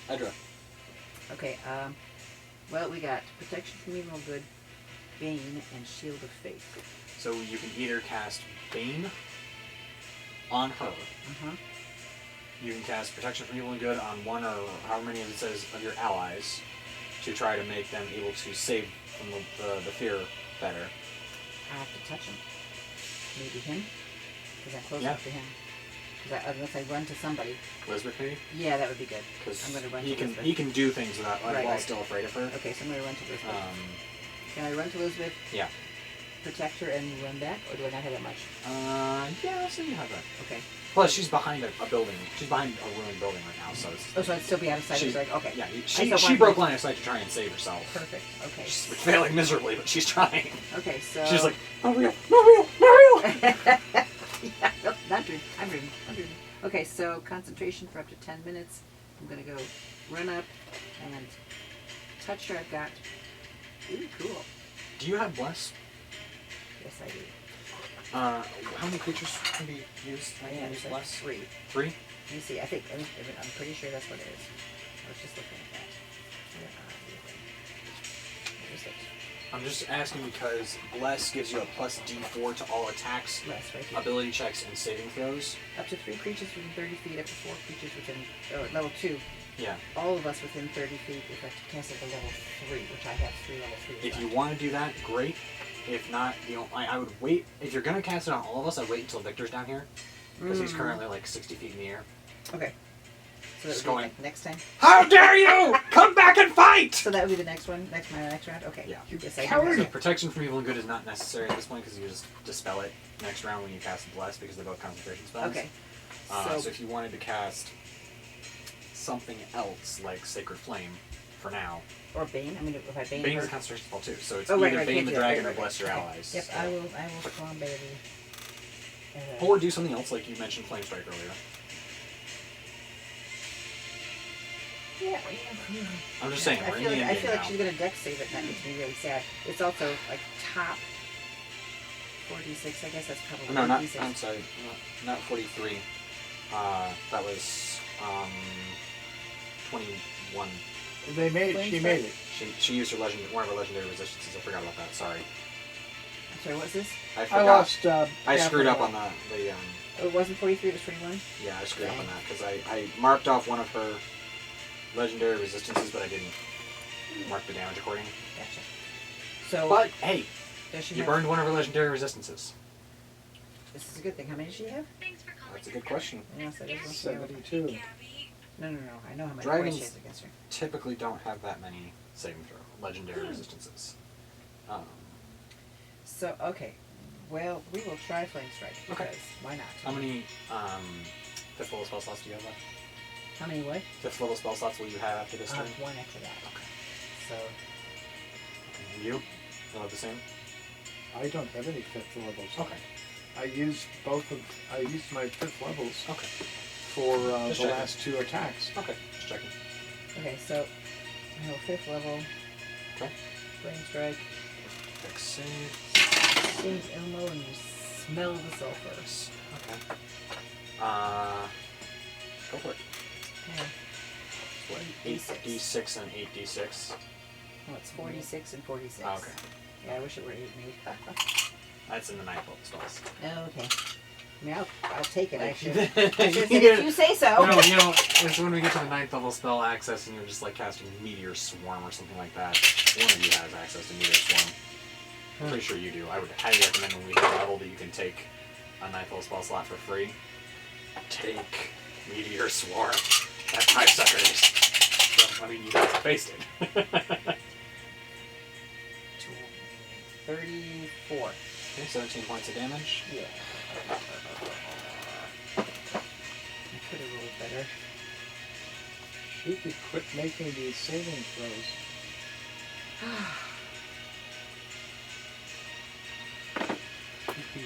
Edra. Okay, well, we got Protection from Evil and Good, Bane, and Shield of Faith. So you can either cast Bane on her. Uh-huh. You can cast Protection from Evil and Good on one or however many it says of your allies to try to make them able to save from the fear better. I have to touch him. Maybe him? Because I'm close Yeah. enough to him. Because unless I run to somebody. Elizabeth, maybe? Yeah, that would be good. Because I'm going to run he to can Elizabeth. he can do things without Right, while right. still afraid of her. Okay, so I'm going to run to Elizabeth. Um, Can I run to Elizabeth, yeah. protect her, and run back? Or do I not have that much? Yeah, I'll say you have that. Okay. Plus, she's behind a building. She's behind a ruined building right now, so it's. Oh, so I'd still be out of sight? She's- Like, okay. Yeah, I she still want broke to- line of sight to try and save herself. Perfect. Okay. She's failing miserably, but she's trying. Okay, so... She's like, not real, not real, not real! yeah, no, not dreaming. I'm dreaming. Okay, so concentration for up to 10 minutes. I'm going to go run up and touch her. I've got... Ooh, cool. Do you have Bless? Yes, I do. How many creatures can be used? I Can am. use That's Bless? 3. 3? Let me see. I'm pretty sure that's what it is. I was just looking at that. Where is it? I'm just asking because Bless gives you a plus D4 to all attacks, Bless, right here. ability checks, and saving throws. Up to 3 creatures within 30 feet, up to 4 creatures within... level 2. Yeah. All of us within 30 feet if I cast it at level 3, which I have 3 level 3. If you want to do that, great. If not, I would wait. If you're gonna cast it on all of us, I'd wait until Victor's down here because he's currently like 60 feet in the air. Okay. So that Just would be going- like next time? How dare you! Come back and fight! So that would be the next one? my next round? Okay. Yeah. Yes, I do Coward! have So it. protection from evil and good is not necessary at this point because you just dispel it next round when you cast Bless because they're both concentration spells. Okay. So if you wanted to cast something else like Sacred Flame for now, Or Bane. I mean, if I Bane Bane is her... a concentration spell too, so it's Oh, right, either right, Bane can't the do that. Dragon Right, or Bless your okay. allies. Yep, So- I will spawn baby. Or do something else like you mentioned Flame Strike earlier. Yeah. I'm just saying, I we're in feel the like, end I game feel like now. she's going to dex save it, and that makes me really sad. It's also, like, top 4d6. I guess that's probably No, not. 4d6. I'm sorry, not 43. That was 21. She made it. She used her one of her legendary resistances. I forgot about that. Sorry. I'm sorry, what's this? I I forgot. lost. I half screwed an up hour. on the Oh, it wasn't 43, it was 21? yeah, I screwed up on that because I marked off one of her legendary resistances, but I didn't mark the damage accordingly. Gotcha. So, But hey, does she you have... burned one of her legendary resistances. This is a good thing. How many does she have? Thanks for calling. That's a good question. Yes, that is one she have. 72. Gabby. No. I know how many Dragons- points she has against her. Typically don't have that many saving throw legendary resistances. So, okay. Well, we will try Flame Strike. Okay. Because why not? How many 5th level spell slots do you have left? How many what? 5th level spell slots will you have after this turn? One after that. Okay. So, And you? You'll have the same? I don't have any 5th levels. Okay. I used I used my 5th levels Okay. for Just the checking. last 2 attacks. Okay. Just checking. okay, so, I have 5th level. Okay. Flame Strike. Dex save. Stings Elmo and you smell the sulfur. Okay. Go for it. Okay. What? 8d6. 8d6 and 8d6. Oh, it's 46 and 46. Oh, okay. Yeah, I wish it were 8 and 8. That's in the 9th level spells. Oh, okay. I mean, I'll take it. I Like, should. you I should get say, it. if you say so. No, it's when we get to the 9th level spell access and you're just like casting Meteor Swarm or something like that. One of you has access to Meteor Swarm. I'm pretty sure you do. I would highly recommend when we hit a level that you can take a 9th level spell slot for free. Take Meteor Swarm. That's 5 seconds. So, I mean, you guys have faced it. 34. Okay, 17 points of damage. Yeah. I could have rolled better. She could quit making these saving throws.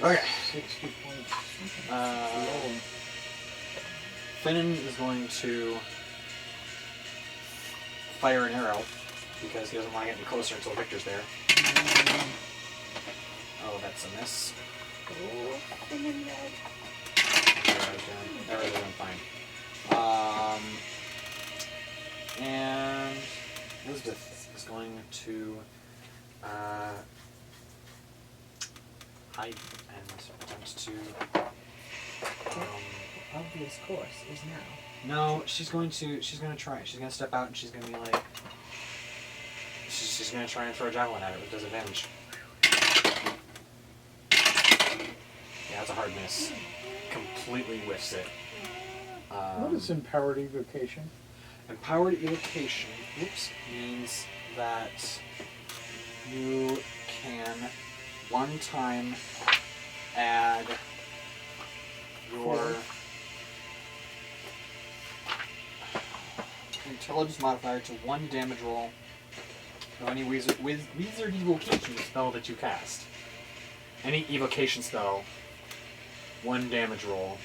Okay. 60 points. Uh, Finnan is going to fire an arrow because he doesn't want to get any closer until Victor's there. Oh, that's a miss. Oh, and then red. Arrows doing fine. And Elizabeth is going to hide and attempt to. Obvious course is now. No, she's gonna try it. She's gonna step out and she's gonna be like, she's gonna try and throw a javelin at it with disadvantage. Yeah, that's a hard miss. Completely whiffs it. What is empowered evocation? Empowered evocation, means that you can one time add your intelligence modifier to 1 damage roll of any wizard evocation spell that you cast. Any evocation spell, 1 damage roll.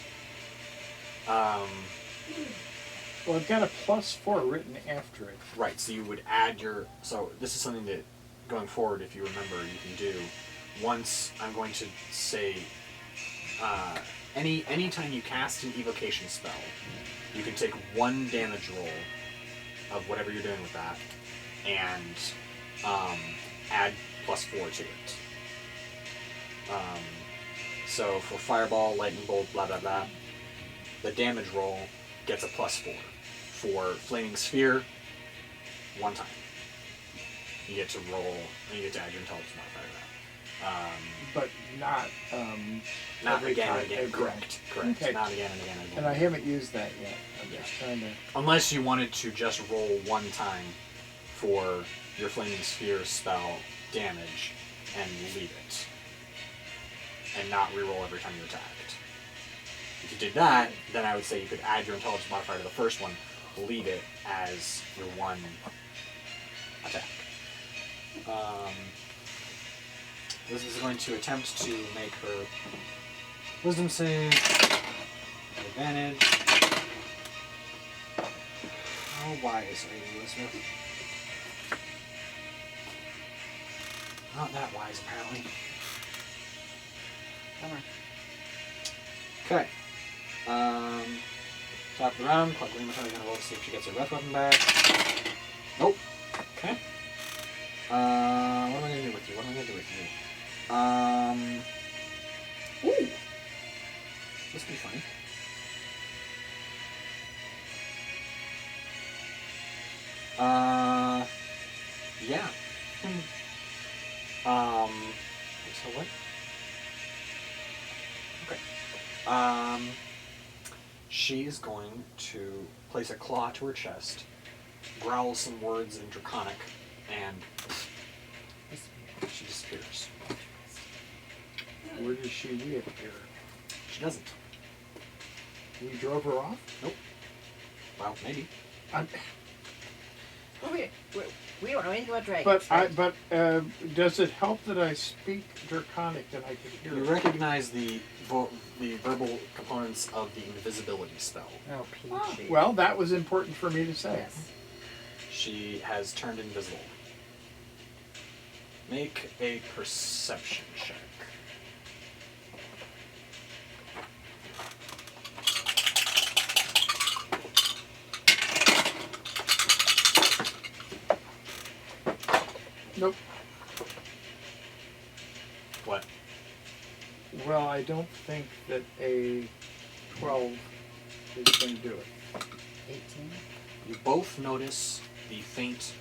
Well, I've got a +4 written after it. Right, so you would add your... So this is something that, going forward, if you remember, you can do. Once I'm going to say... anytime you cast an evocation spell, you can take 1 damage roll of whatever you're doing with that, and add +4 to it. So for Fireball, Lightning Bolt, blah blah blah, the damage roll gets a +4. For Flaming Sphere, 1 time. You get to roll, and you get to add your intelligence modifier to that. But not Not every again time, and again. every- Correct. Okay. Not again and again and again. And I haven't used that yet. I'm just trying to... Unless you wanted to just roll 1 time for your Flaming Sphere spell damage and leave it. And not reroll every time you attacked. If you did that, then I would say you could add your intelligence modifier to the first one, leave it as your 1 attack. This is going to attempt to make her wisdom save. Advantage. How wise are you, Elizabeth? Not that wise, apparently. Bummer. Okay. Top of the round, Claugliamater is going to roll to see if she gets her breath weapon back. Nope. Okay. What am I going to do with you? Ooh. This would be funny. Yeah. So what? Okay. She is going to place a claw to her chest, growl some words in Draconic, and she disappears. Where does she reappear? She doesn't. We drove her off? Nope. Well, maybe. Well, we don't know anything about dragons. But does it help that I speak Draconic and I can hear You it? recognize the verbal components of the invisibility spell. Oh, peachy. Well, that was important for me to say. Yes. She has turned invisible. Make a perception check. Nope. What? Well, I don't think that a 12 is going to do it. 18. You both notice the faint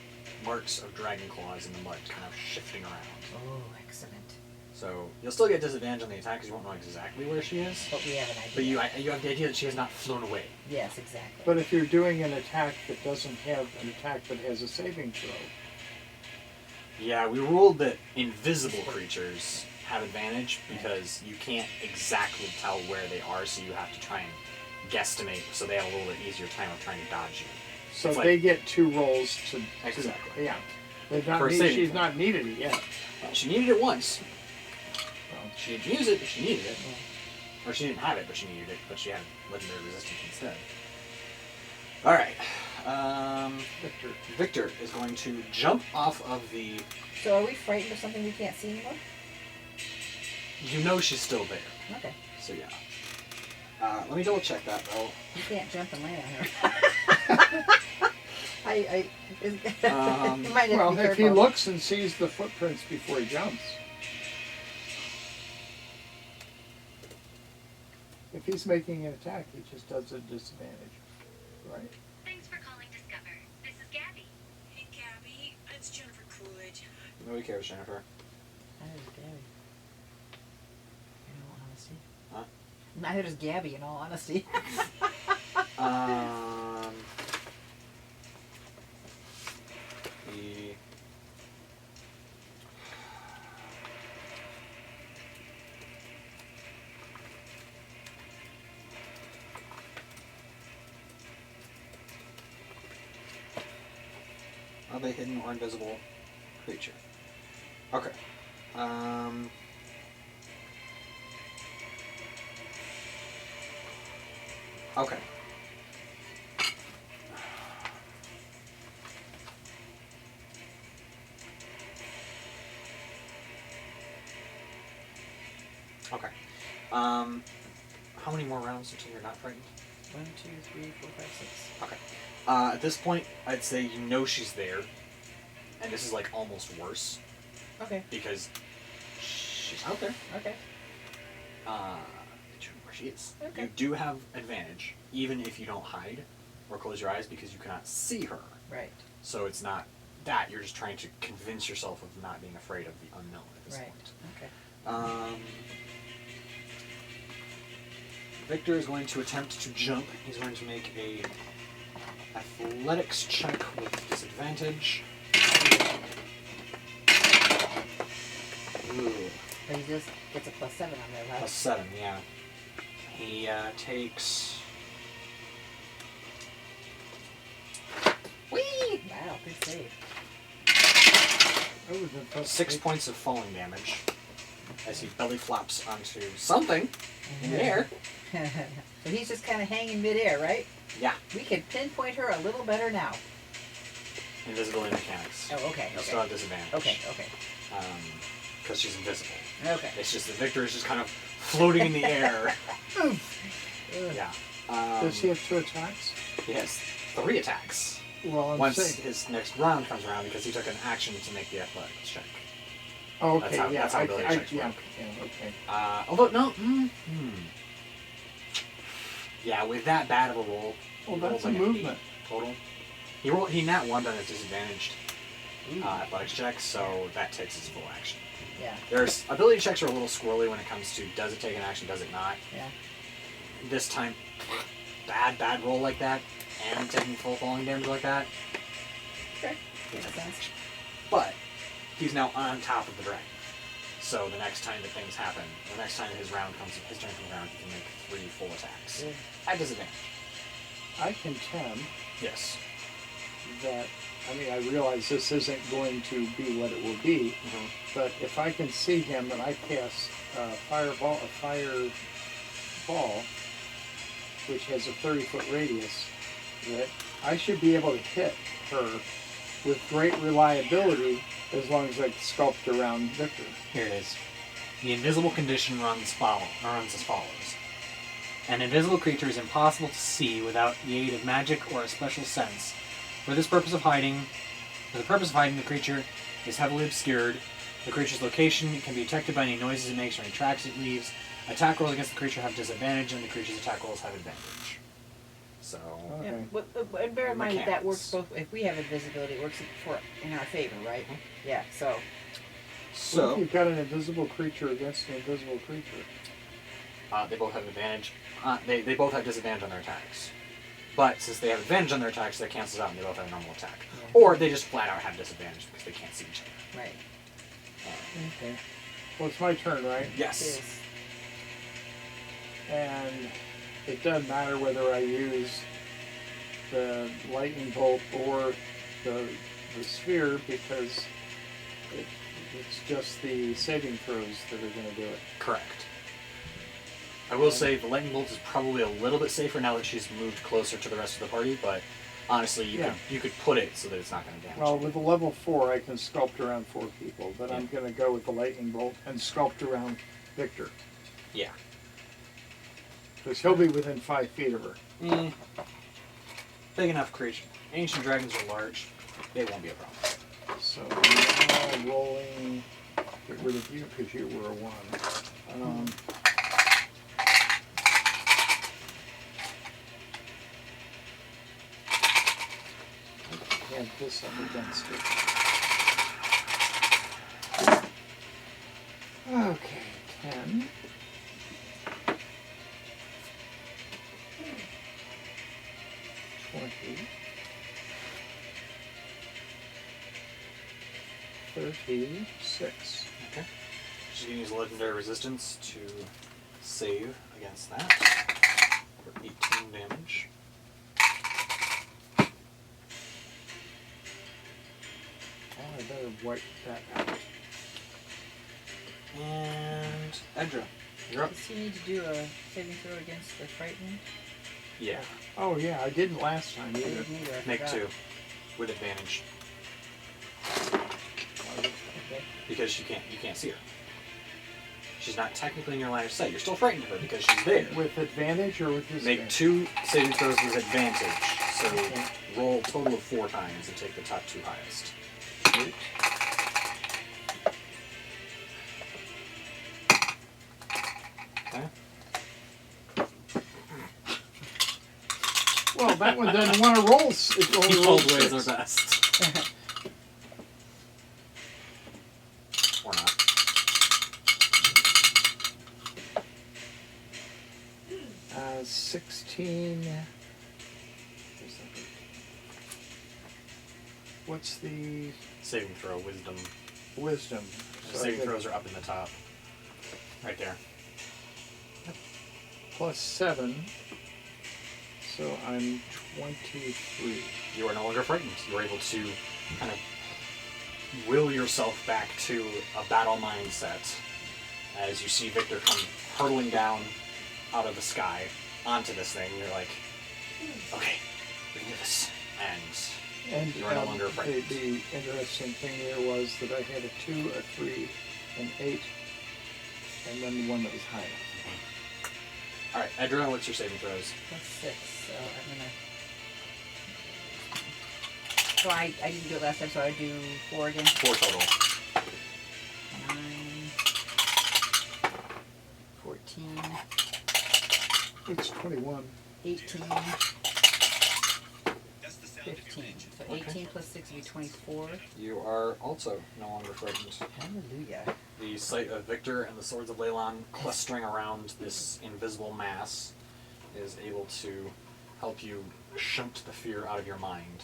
marks of dragon claws in the mud kind of shifting around. Oh, excellent. So you'll still get disadvantage on the attack because you won't know exactly where she is. But we have an idea. But you have the idea that she has not flown away. Yes, exactly. But if you're doing an attack that doesn't have an attack that has a saving throw, Yeah, we ruled that invisible creatures have advantage because you can't exactly tell where they are, so you have to try and guesstimate so they have a little bit easier time of trying to dodge you. so It's they like- get 2 rolls to Exactly. yeah. They've not For a need, saving she's throw. not needed it yet. She needed it once. Well, She didn't use it, but she needed it. Or she didn't have it, but she needed it, but she had legendary resistance instead. Alright. Victor. Victor is going to jump off of the... So are we frightened of something we can't see anymore? You know she's still there. Okay. So yeah. Let me double check that though. You can't jump and land on her. You might have Well, to be if he careful. looks and sees the footprints before he jumps. If he's making an attack, he just does a disadvantage. Right? Thanks for calling Discover. This is Gabby. Hey, Gabby, it's Jennifer Coolidge. Nobody cares, Jennifer. Neither does Gabby. In all honesty. Huh? Neither does Gabby, in all honesty. The... Are they hidden or invisible creature? Okay. Okay. Okay. How many more rounds until you're not frightened? 1, 2, 3, 4, 5, 6. Okay. At this point, I'd say you know she's there, and this is like almost worse Okay. because she's out there. Okay. Where she is. Okay. You do have advantage, even if you don't hide or close your eyes, because you cannot see her. Right. So it's not that you're just trying to convince yourself of not being afraid of the unknown at this Right. point. Okay. Victor is going to attempt to jump. He's going to make a athletics check with disadvantage. Ooh, But he just gets a +7 on there, right? +7, yeah. He takes... Whee! Wow, good save. That was a 6 points of falling damage as he belly flops onto something in the air. So he's just kind of hanging midair, right? Yeah, We can pinpoint her a little better now. invisibility mechanics. Oh, okay. You Okay. still have disadvantage. Okay. Okay. Because she's invisible. Okay. It's just that Victor is just kind of floating in the air. Ugh. Yeah. Does he have 2 attacks? He has 3 attacks. Well, I'm Once saying. his next round comes around because he took an action to make the athletics check. Oh, That's okay, how- yeah, that's how ability checks yeah, work. yeah, okay. Although, no. Yeah, with that bad of a roll. Well, he that's rolled a like an movement. 8 total. He nat 1 on his disadvantaged athletics check, so that takes his full action. Yeah. There's ability checks are a little squirrely when it comes to does it take an action, does it not. Yeah. This time, bad roll like that, and taking full falling damage like that. Okay. He took Makes an sense. action. But he's now on top of the dragon. So the next time that things happen, the next time his turn comes around, he can make 3 full attacks. Yeah. At disadvantage. I contend Yes. that, I mean, I realize this isn't going to be what it will be, but if I can see him and I cast a fireball, which has a 30-foot radius, that I should be able to hit her with great reliability as long as I sculpt around Victor. Here it is. The invisible condition runs as follows. An invisible creature is impossible to see without the aid of magic or a special sense. For the purpose of hiding, the creature is heavily obscured. The creature's location can be detected by any noises it makes or any tracks it leaves. Attack rolls against the creature have disadvantage, and the creature's attack rolls have advantage. So, Yeah, Okay. and bear in mind that Mechanics. works both. If we have invisibility, it works in our favor, right? Yeah. So What if you've got an invisible creature against an invisible creature? they both have advantage. They both have disadvantage on their attacks. But since they have advantage on their attacks, that cancels out and they both have a normal attack. Yeah. Or they just flat out have disadvantage because they can't see each other. right. Okay. Well, it's my turn, right? Yes. Is And it doesn't matter whether I use the lightning bolt or the sphere because it's just the saving throws that are going to do it. Correct. I will say the lightning bolt is probably a little bit safer now that she's moved closer to the rest of the party, but honestly, you could put it so that it's not going to damage. Well, with a level 4, I can sculpt around 4 people, but I'm Yeah. going to go with the lightning bolt and sculpt around Victor Yeah. because he'll be within 5 feet of her. Big enough creature. Ancient dragons are large. They won't be a problem. So now rolling, get rid of you because you were a 1. And this up against it. Okay, 10. $36. Okay. She's going to use legendary resistance to save against that for 18 damage. Oh, I better wipe that out. And Edra, you're up. Does he need to do a saving throw against the frightened? Yeah. Oh yeah, I didn't last time I either. didn't either. I Make forgot. 2 with advantage Okay. because you can't see her. She's not technically in your line of sight. You're still frightened of her because she's there. With advantage or with Make disadvantage? 2 saving throws with advantage. So Okay. roll a total of 4 times and take the top 2 highest. 8. Okay. Well, that one doesn't want to roll. It only rolls Both ways 6. are best. Or not. Uh, 16. What's the Saving throw, wisdom. wisdom? The So I saving get throws are up in the top. Right there. plus 7. So I'm 23. You are no longer frightened. You are able to kind of will yourself back to a battle mindset as you see Victor come hurtling down out of the sky onto this thing. You're like, okay, we can do this. And You are no longer frightened. the interesting thing there was that I had a 2, a 3, an 8, and then the one that was higher. Alright, Edra, what's your saving throws? Plus 6, so I'm gonna. So I didn't do it last time, so I do 4 again. 4 total. 14, It's 21. 18, That's the sound 15. So 18 plus 6 would be 24. You are also no longer frightened. Hallelujah. The sight of Victor and the Swords of Leilon clustering around this invisible mass is able to help you shunt the fear out of your mind.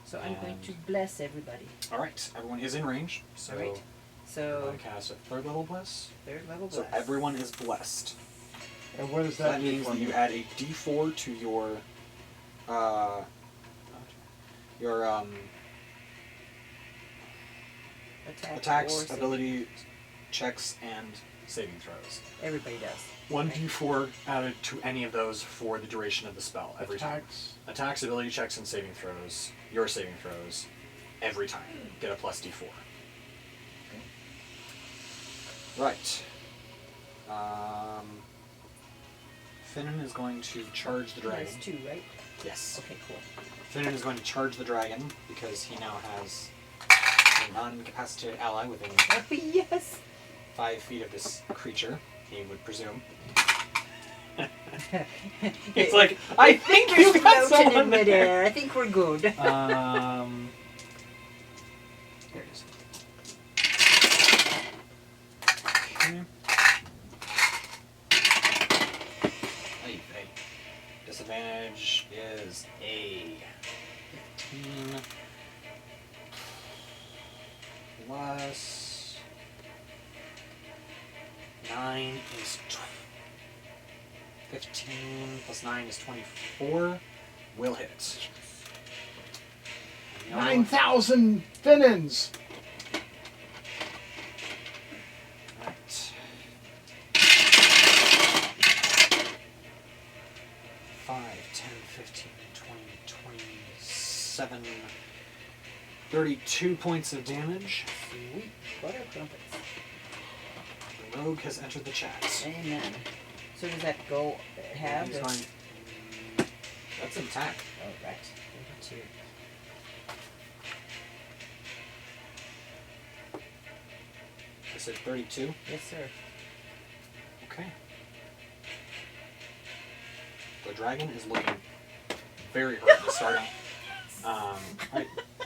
So I'm going And- to bless everybody. Alright, everyone is in range, so Alright. I'm So going to cast a 3rd level bless. 3rd level bless. So everyone is blessed. And what does So that that mean means for that me? you add a d4 to your attacks, or save. ability checks, and saving throws. Everybody does. 1d4 added to any of those for the duration of the spell every Attacks. time. Attacks, ability checks, and saving throws. Your saving throws every time. Get a plus d4. Right. Finnan is going to charge the dragon. That's 2, right? Yes. Okay, cool. Finnan is going to charge the dragon because he now has a non-incapacitated ally within Oh, yes! 5 feet of this creature, he would presume. It's like, I think We're you've got floating someone in there. midair. I think we're good. There it is. Okay. Ay, ay. Disadvantage is a 15 plus 9 is 15 plus 9 is 24. Will hit. And the other one- 9,000 Finnans! Right. 5, 10, 15, 20, 27, 32 points of damage. Sweet butter crumpets. The rogue has entered the chat. Amen. So does that go have He's the... going- That's an attack. Oh, right. 32. I said 32. Yes, sir. Okay. The dragon is looking very hurt at the starting. I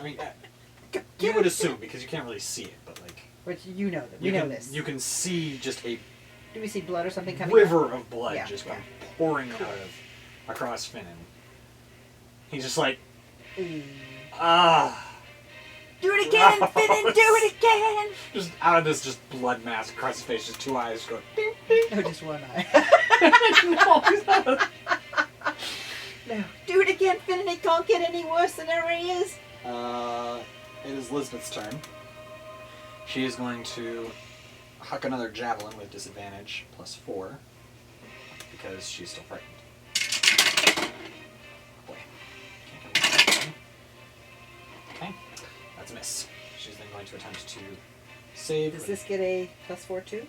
mean, you would assume because you can't really see it, but like But you know that. We you know can this. you can see just a Do we see blood or something coming river out? of blood Yeah, just yeah. pouring out of across Finnan. He's just like, Ooh. ah, Do it again, Finnan! Do it again! just out of this just blood mass across his face, just 2 eyes go. Ding, ding. No, just one eye. No, he's not. No. Do it again, Finnan! It can't get any worse than it already is. It is Lisbeth's turn. She is going to huck another javelin with disadvantage, +4, because she's still frightened. Boy, can't get one. Okay, that's a miss. She's then going to attempt to save. Does with this get a +4 too?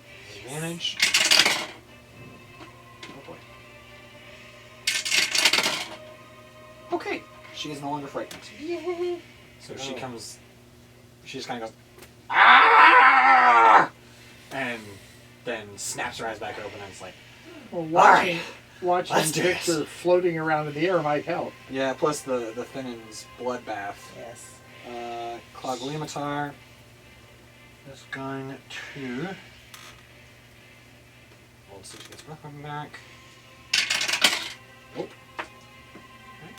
advantage? Oh boy. Okay, she is no longer frightened. Yay! So she Oh. comes, she just kind of goes, ah! And then snaps her eyes back open and it's like, Well, Alright, watching let's do Victor this. floating around in the air might help. yeah, plus the Finnan's bloodbath. Yes. Claugliamater is going to, hold so she gets breath weapon back. Nope. Okay.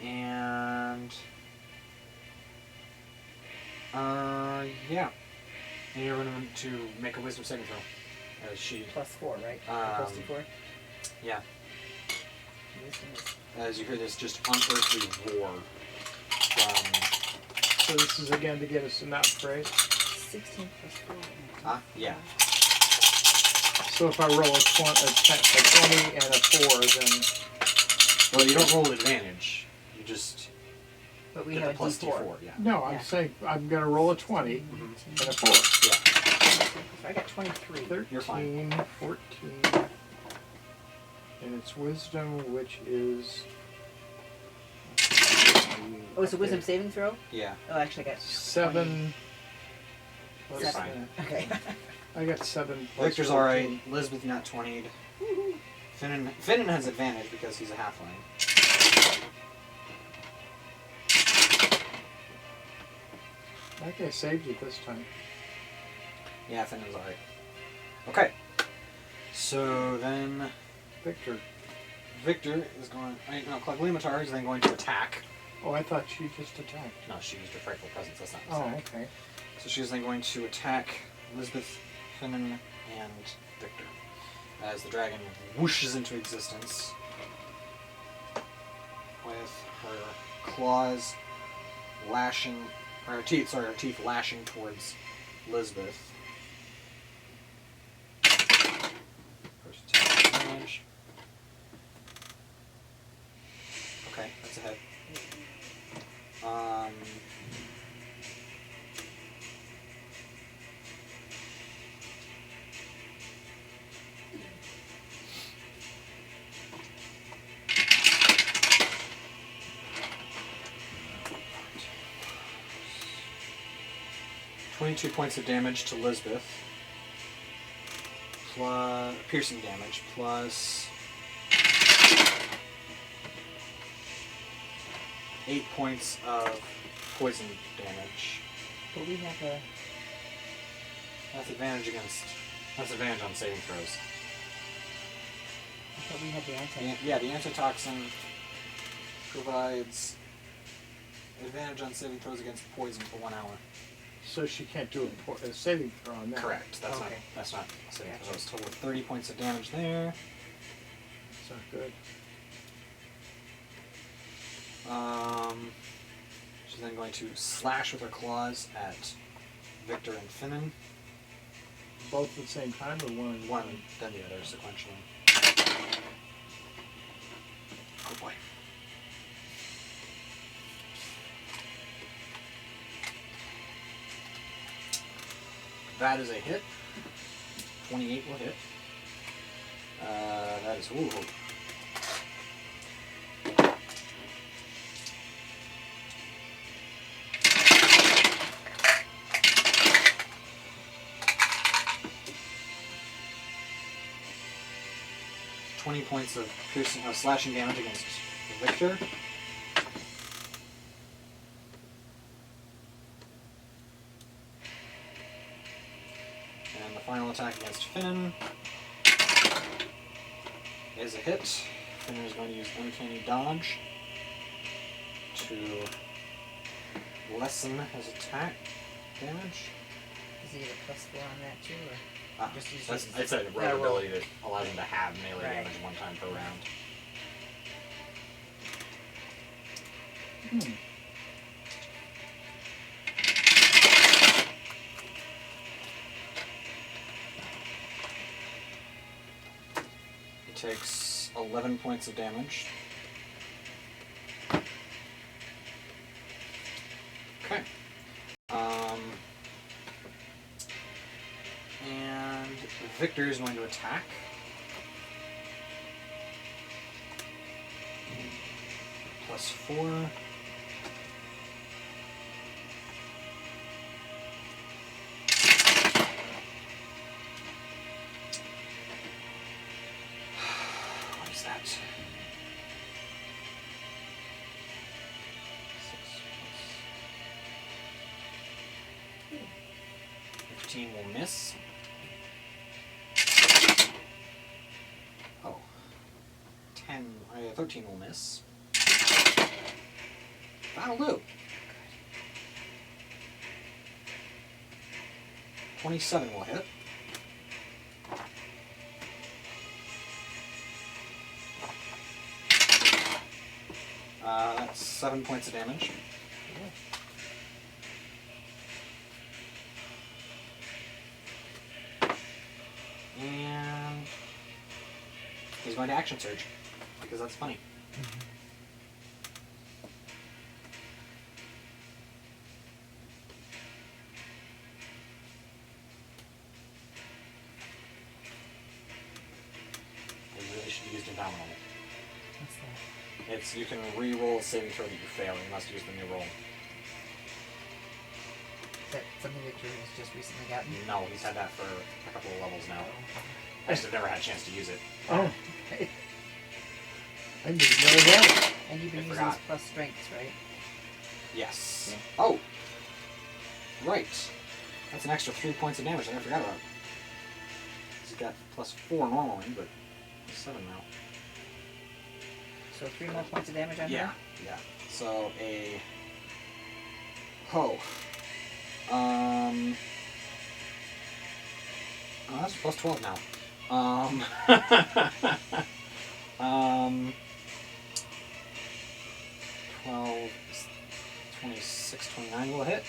And yeah. And you're going to make a wisdom saving throw. As she, +4, right? Um, +4. yeah, Wisdom is as you hear this just unearthly roar from, So this is again to get us enough, right? 16 +4. yeah. So if I roll a 20 and a 4, then Well, you don't roll with advantage. You just But we get have the a plus D4. D4, yeah. no, I'm Yeah. saying I'm going to roll a 20 Mhm. and a 4. Yeah. I got 23. 13, You're fine. 14, and it's wisdom, which is... Oh, it's a wisdom saving throw? Yeah. Oh, actually I got 7, Let's Seven. see. Okay. I got 7 plus Victor's 14. alright. Elizabeth not 20'd. Finnan has advantage because he's a halfling. That guy saved you this time. Yeah, Finnan's alright. Okay. So then Victor is going. No, Claugliamater is then going to attack. Oh, I thought she just attacked. No, she used her frightful presence. That's not an Oh, attack. okay. So she's then going to attack Elizabeth, Finnan, and Victor as the dragon whooshes into existence with her claws lashing, or her teeth lashing towards Elizabeth. First attack damage. Okay, that's a hit. 22 points of damage to Lisbeth, plus piercing damage, plus 8 points of poison damage. But we have a. That's advantage on saving throws. I thought we had the anti. Yeah, the antitoxin provides advantage on saving throws against poison for 1 hour. So she can't do a saving throw on that. Correct. That's Okay. not saving Gotcha. throws. Total of 30 points of damage there. That's not good. She's then going to slash with her claws at Victor and Finnan. Both at the same time or one? and One, then the other sequentially. Oh boy. That is a hit. 28 will hit. That is. Ooh. 20 points of slashing damage against Victor. And the final attack against Finnan is a hit. Finnan is going to use Uncanny Dodge to lessen his attack damage. Does he get a +4 on that too, or? Just use That's, his- it's a rogue roll. ability that allows him to have melee Right. damage one time per round. He takes 11 points of damage. Okay. And Victor is going to attack. +4. What is that? 6 plus 15 will miss. Oh. 13 will miss. That'll do. 27 will hit. That's 7 points of damage. And he's going to action surge because that's funny. It really should be used in Dominable. What's that? It's you can re-roll a saving throw that you fail. You must use the new roll. that something Victor has just recently gotten? No, he's had that for a couple of levels now. I just have never had a chance to use it. Oh, okay. I didn't know that. And you've been I using forgot. his plus strengths, right? Yes. Yeah. Oh! Right. That's an extra 3 points of damage that I forgot about. He's got +4 normally, but 7 now. So 3 more points of damage on Yeah, her? yeah. So a... Oh, that's +12 now. 12, 26, 29 will hit.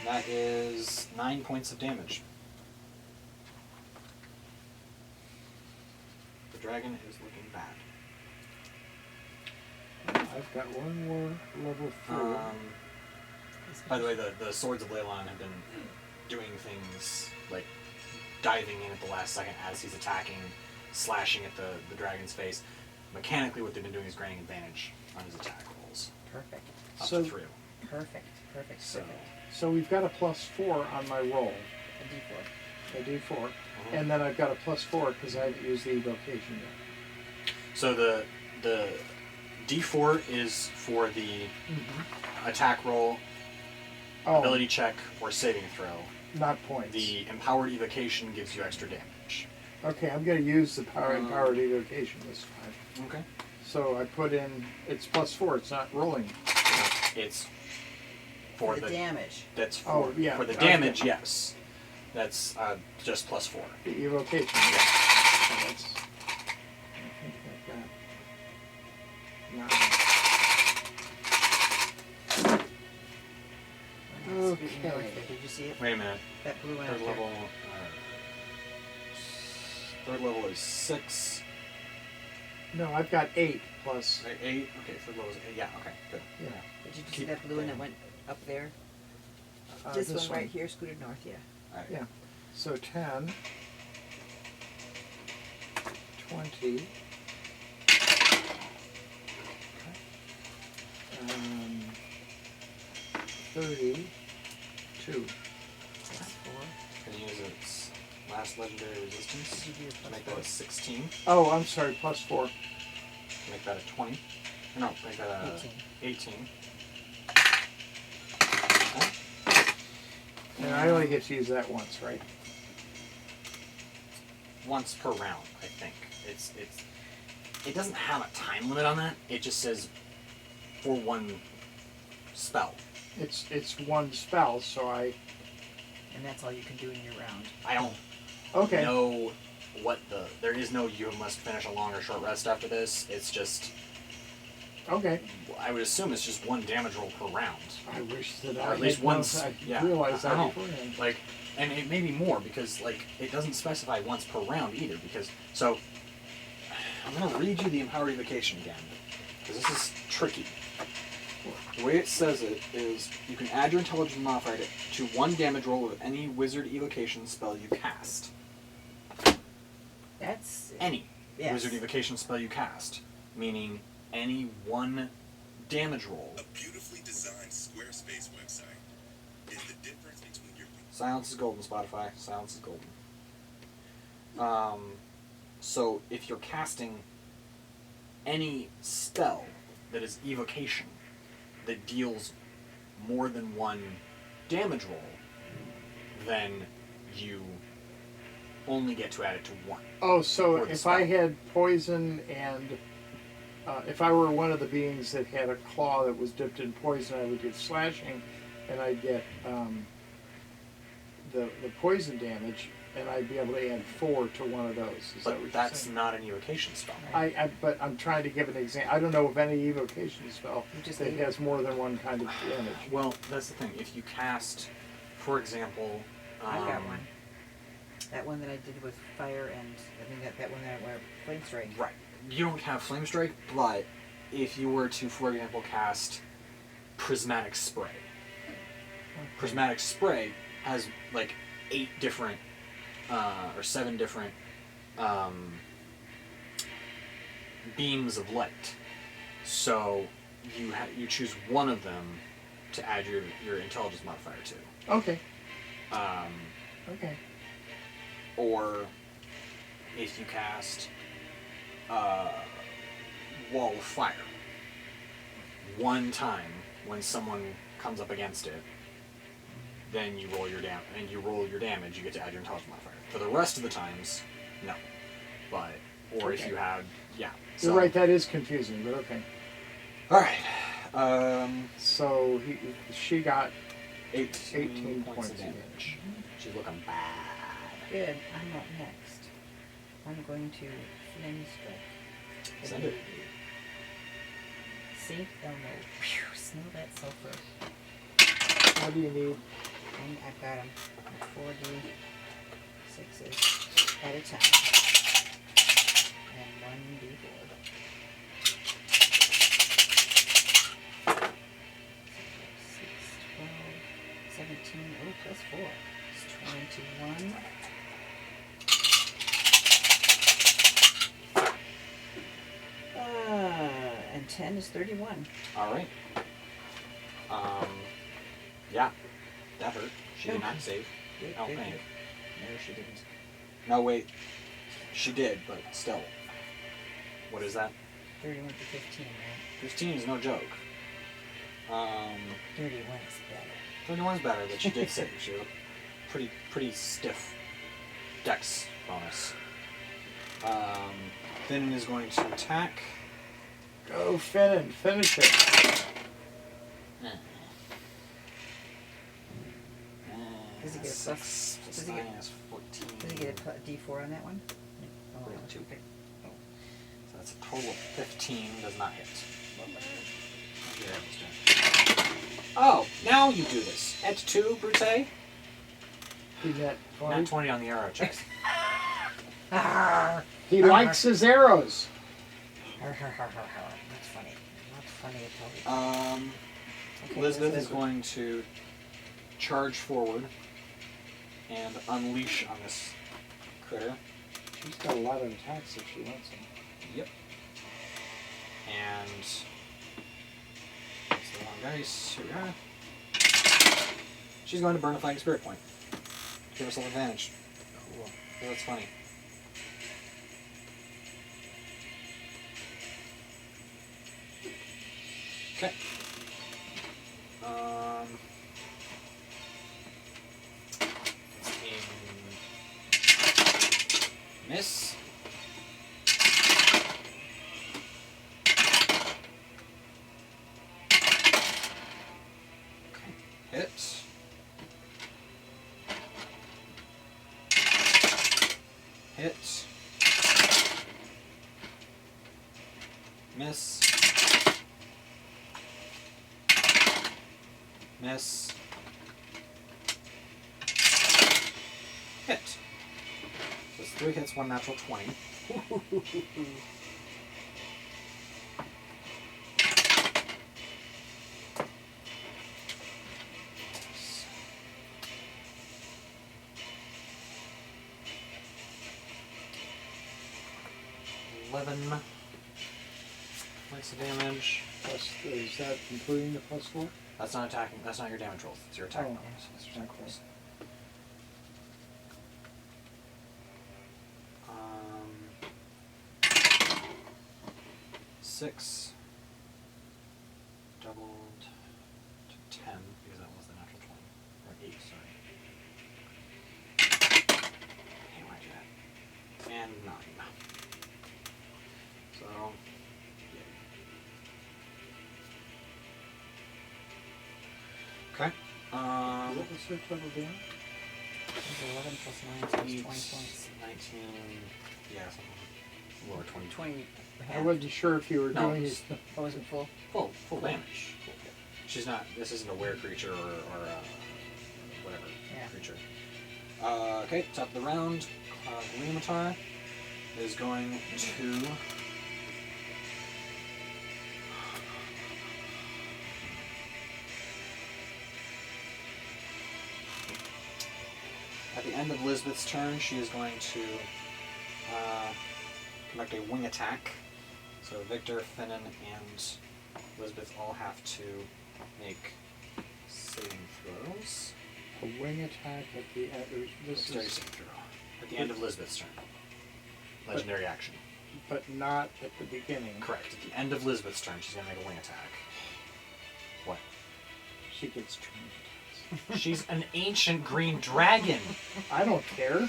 That is 9 points of damage. The dragon is looking bad. I've got one more level 4. By the way, the Swords of Leilon have been doing things like diving in at the last second as he's attacking, slashing at the dragon's face. Mechanically, what they've been doing is granting advantage on his attack rolls. Perfect. Up So- to 3. Perfect. Perfect. So- Perfect. So we've got a +4 on my roll, A D4. a D4, Uh-huh. and then I've got a +4 because I haven't used the evocation yet. So the D4 is for the attack roll, Oh, ability check, or saving throw. not points. The empowered evocation gives you extra damage. Okay, I'm going to use the empowered evocation this time. Okay. So I put in, it's +4, it's not rolling. It's For for the damage. That's for, Oh, yeah, for the okay. damage, yes. That's just +4. The evocation, Yeah. so that's, I think I've got 9. Okay. Did you see it? Wait a minute. That blue one out Third there. level. Third level is 6. No, I've got 8 plus, 8. Okay, third level is 8. Yeah. Okay. Good. yeah. Did you see Keep that blue one that them. went up there? This This one one. right here, scooted north, yeah. All right. Yeah. So 10, 20, 32. Plus 4. Can use its last legendary resistance Did you do your to plus make 4? that a 16. Oh, I'm sorry, +4. To make that a 20. No, make that a 18. 18. And I only get to use that once, right? Once per round, I think. It doesn't have a time limit on that. It just says for one spell. It's one spell, so I. And that's all you can do in your round. I don't Okay. know what there is no you must finish a long or short rest after this. It's just, Okay. I would assume it's just one damage roll per round. I wish that Or I at least had once. I Yeah. realized I that don't know. beforehand. Like, and it may be more because like it doesn't specify once per round either. Because so, I'm gonna read you the empowered evocation again because this is tricky. The way it says it is you can add your intelligence modifier to one damage roll with any wizard evocation spell you cast. That's Any Yes. wizard evocation spell you cast, meaning any one damage roll. A beautifully designed Squarespace website is the difference between your Silence is golden, Spotify. Silence is golden. So if you're casting any spell that is evocation that deals more than one damage roll, then you only get to add it to one. Oh, so Or the if I spell. had poison and if I were one of the beings that had a claw that was dipped in poison, I would get slashing, and I'd get the poison damage, and I'd be able to add 4 to one of those. Is that what you're But that's saying? not an evocation spell. But I'm trying to give an example. I don't know of any evocation spell You just that ate it. has more than one kind of damage. Well, that's the thing. If you cast, for example, I've got one. That one that I did with fire and I think that one that I went flame strike. Right. You don't have Flame Strike, but if you were to, for example, cast Prismatic Spray. Prismatic Spray has like 8 different, or 7 different beams of light. So you choose one of them to add your intelligence modifier to. Okay. Um, Okay. or if you cast Wall of Fire one time when someone comes up against it, then you roll your damage. You get to add your intelligence modifier. For the rest of the times, no. But or if Okay. you had You're right. That is confusing, but okay. All right. So she got 18 points of of damage. She's looking bad. Good. I'm up next. I'm going to flame strike. Send it. See? Oh no. Phew, smell that sulfur. What do you need? And I've got them. 4d6s at a time. And 1d4. 17, oh, plus 4. It's 21. And 10 is 31. All right. Yeah, that hurt. She did not save. Good, I don't good, think. good. No, she didn't. No, wait. She did, but still. What is that? 31 to 15, right? 15 is no joke. 31 is better. 31's better, but she did save. She was a pretty stiff dex bonus. Finn is going to attack. Go Finn, finish it. Does he get a plus? 6 plus Does he 9 get? is 14. Does he get a D4 on that one? Oh, Wait, 2. okay. So that's a total of 15. Does not hit. Here, let's do it. Oh, now you do this. Et tu, Brute? He got Not 20. 20 on the arrow check. He likes his arrows. That's funny. That's funny at all. Okay, Elizabeth is going to charge forward and unleash on this critter. She's got a lot of attacks if she wants them. Yep. And that's the wrong dice. Here we are. She's going to burn a fighting spirit point. Give herself advantage. Cool. Yeah, that's funny. Okay. Miss. Okay. Hit. Hit. Miss. Miss. Hit. So it's 3 hits, 1 natural 20. Points of damage. Is that including the plus 4? That's not attacking. That's not your damage rolls. It's your attack Oh, bonus. That's your attack okay. rolls. Six doubled to 10 because that was the natural 20 or 8. Sorry. Hey, why'd you do that? And 9. So. Okay. What was her total damage? It's 11 plus 9, so it's 20 points. 19. Yeah, something. Lower 20. 20. I wasn't sure if you were No, doing it's- it. Oh, was it full? Full damage. She's not. This isn't a were creature or whatever Yeah. creature. Okay, top of the round. Claugliamater is going to. At the end of Elizabeth's turn, she is going to conduct a wing attack. So Victor, Finnan, and Elizabeth all have to make saving throws. A wing attack at the end. This Dexterity is, saving throw. At the end of Elizabeth's turn. Legendary action. but not at the beginning. Correct. At the end of Elizabeth's turn, she's going to make a wing attack. What? She gets 2 attacks. She's an ancient green dragon. I don't care.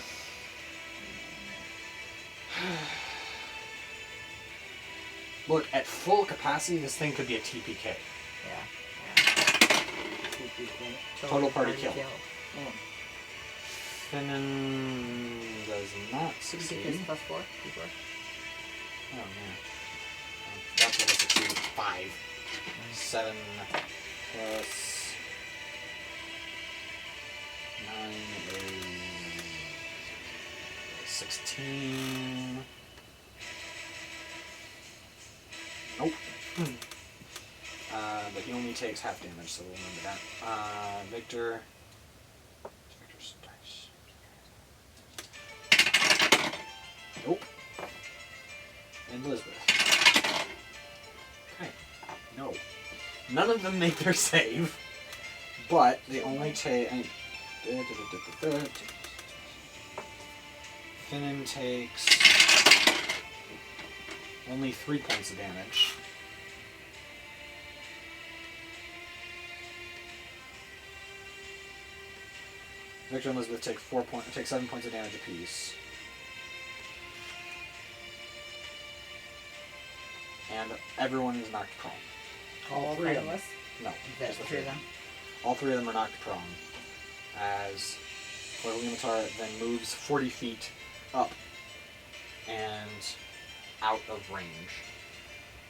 Look, at full capacity, this thing could be a TPK. Yeah. Total party kill. Oh. Finnan does not Did you succeed. get this plus 4 before? Oh, yeah. That's what I succeeded. 5. 7 plus 9 is 16. Nope. But he only takes half damage, so we'll remember that. Victor. Victor's dice. Nope. And Elizabeth. Okay. No. None of them make their save, but they only take. Finnan takes only 3 points of damage. Victor and Elizabeth take 7 points of damage apiece. And everyone is knocked prone. All 3 of them. us? No, The just the 3 of them. All 3 of them are knocked prone. As Claugliamater then moves 40 feet up and out of range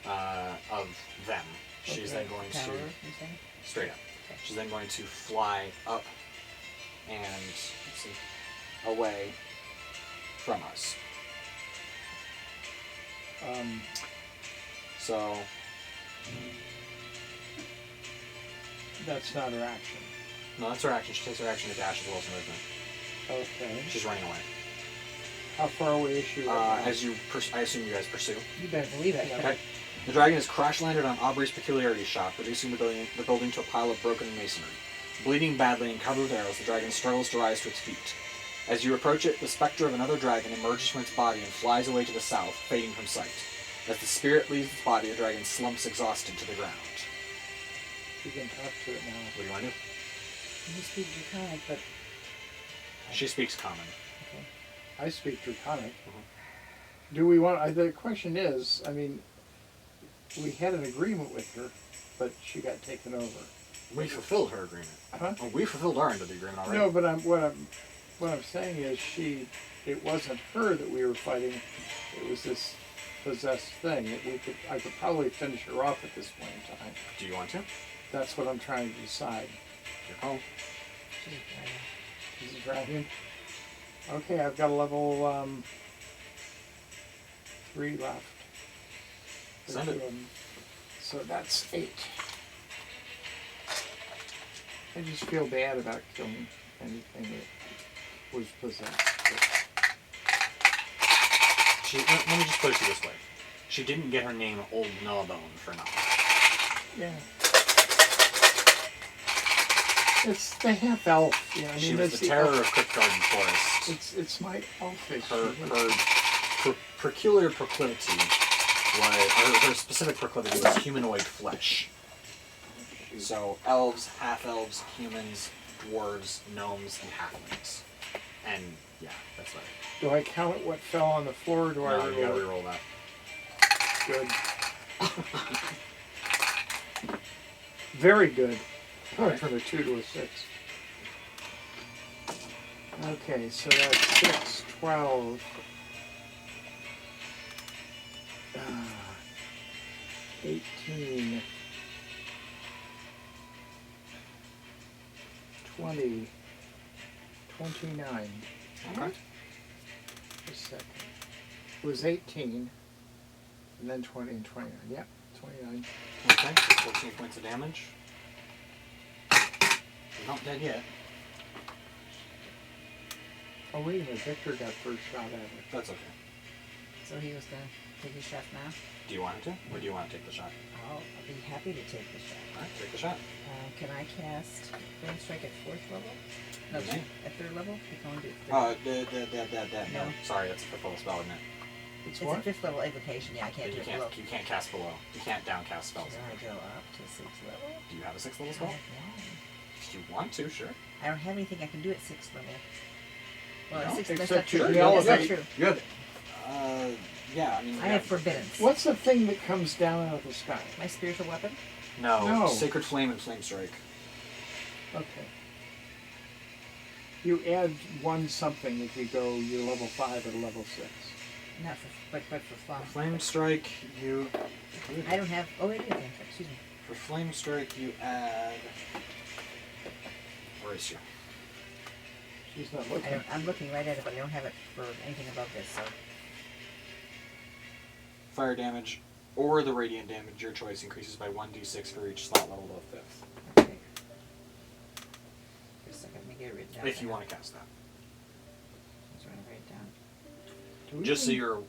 of them. She's then going Tower, to you saying? straight up. Okay. She's then going to fly up and let's see, away from us. So That's not her action. no, that's her action. She takes her action to dash as well as movement. Okay. She's running away. How far away is she right now? As you, I assume you guys pursue. You better believe it. Okay. The dragon has crash-landed on Aubrey's peculiarity shop, reducing the building to a pile of broken masonry. Bleeding badly and covered with arrows, the dragon struggles to rise to its feet. As you approach it, the specter of another dragon emerges from its body and flies away to the south, fading from sight. As the spirit leaves its body, the dragon slumps exhausted to the ground. You can talk to it now. What do you want to do? You speak Draconic, but She speaks common. okay. I speak Draconic. Do we want... the question is, I mean, we had an agreement with her, but she got taken over. We fulfilled her agreement. Huh? Oh, we fulfilled our end of the agreement already. No, but what I'm saying is it wasn't her that we were fighting. It was this possessed thing. I could probably finish her off at this point in time. Do you want to? That's what I'm trying to decide. Your call. She's a dragon. Is it dragon? Okay, I've got a level 3 left. Send it. So that's 8. I just feel bad about killing anything that was possessed. Let me just put it to you this way. She didn't get her name Old Gnawbone for nothing. Yeah. It's the half elf. You know, I mean, She was that's the terror of Crypt Garden Forest. It's my elfish. Her peculiar proclivity was, her specific proclivity was humanoid flesh. So elves, half-elves, humans, dwarves, gnomes, and halflings. And yeah, that's right. Do I count what fell on the floor, or do I No, you gotta reroll it? reroll that. Good. Very good. Alright. From a 2 to a 6. Okay, so that's 6, 12. 18. 20. 29. Okay. Just a second. It was 18. And then 20 and 29. Yep, 29. Okay, so 14 points of damage. You're not dead yet. Oh, wait a minute. Victor got first shot at it. That's okay. So he was done. Take your shot now. Do you want to? Or do you want to take the shot? I'll be happy to take the shot. Alright, take the shot. Can I cast Flame Strike at 4th level? No, Mhm. at 3rd level? You can only do it at 3rd. No. No. Sorry, that's a 5th level spell, isn't it? It's It's what? a 5th level evocation. Yeah, I can't do it below. You can't cast below. You can't downcast spells. Should I go up to 6th level? Do you have a 6th level I spell? have one. If you want to, sure. I don't have anything I can do at 6th level. Well, No, at 6th, that's except not true. your That's not elevate. true. You have, yeah, I mean. I have forbiddance. What's the thing that comes down out of the sky? My spiritual weapon? No, No. Sacred Flame and Flame Strike. Okay. You add one something if you go you're level 5 or level 6. Not for, but for fun. Flame Strike, you. I don't have. Oh, I do have flame strike. Excuse me. For Flame Strike, you add. Where is you? She's not looking. I'm looking right at it, but I don't have it for anything above this. So Fire damage or the radiant damage, your choice, increases by 1d6 for each slot level above 5th. okay. Just a second, let me get it written down. If you want to cast that. Just want to write it down. Do we Just so even- you're,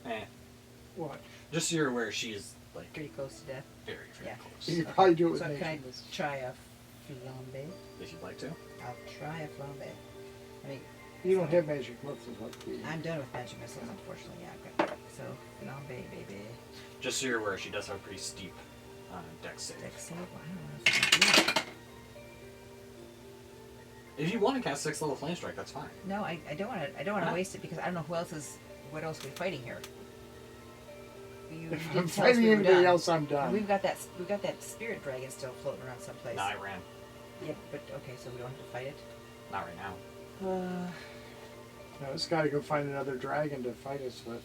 What? just so you're aware, she is like Pretty close to death. very, very Yeah. close. You could probably do it with So can I nations. try a flambe? If you'd like to. I'll try a flambe. I mean, You don't have magic missiles like we. I'm done with magic missiles, unfortunately. Yeah, I've got so flambe, baby. Just so you're aware, she does have a pretty steep dex save. Dex save. Well, I don't know if I can do it. If you want to cast 6th level Flame Strike, that's fine. No, I don't want to. I don't want to Huh? waste it because I don't know who else is. What else are we fighting here? You If didn't I'm tell us fighting we were anybody done. else, I'm done. We've got that. We've got that spirit dragon still floating around someplace. Nah, I ran. Yep, but okay, so we don't have to fight it. Not right now. Now it's got to go find another dragon to fight us with.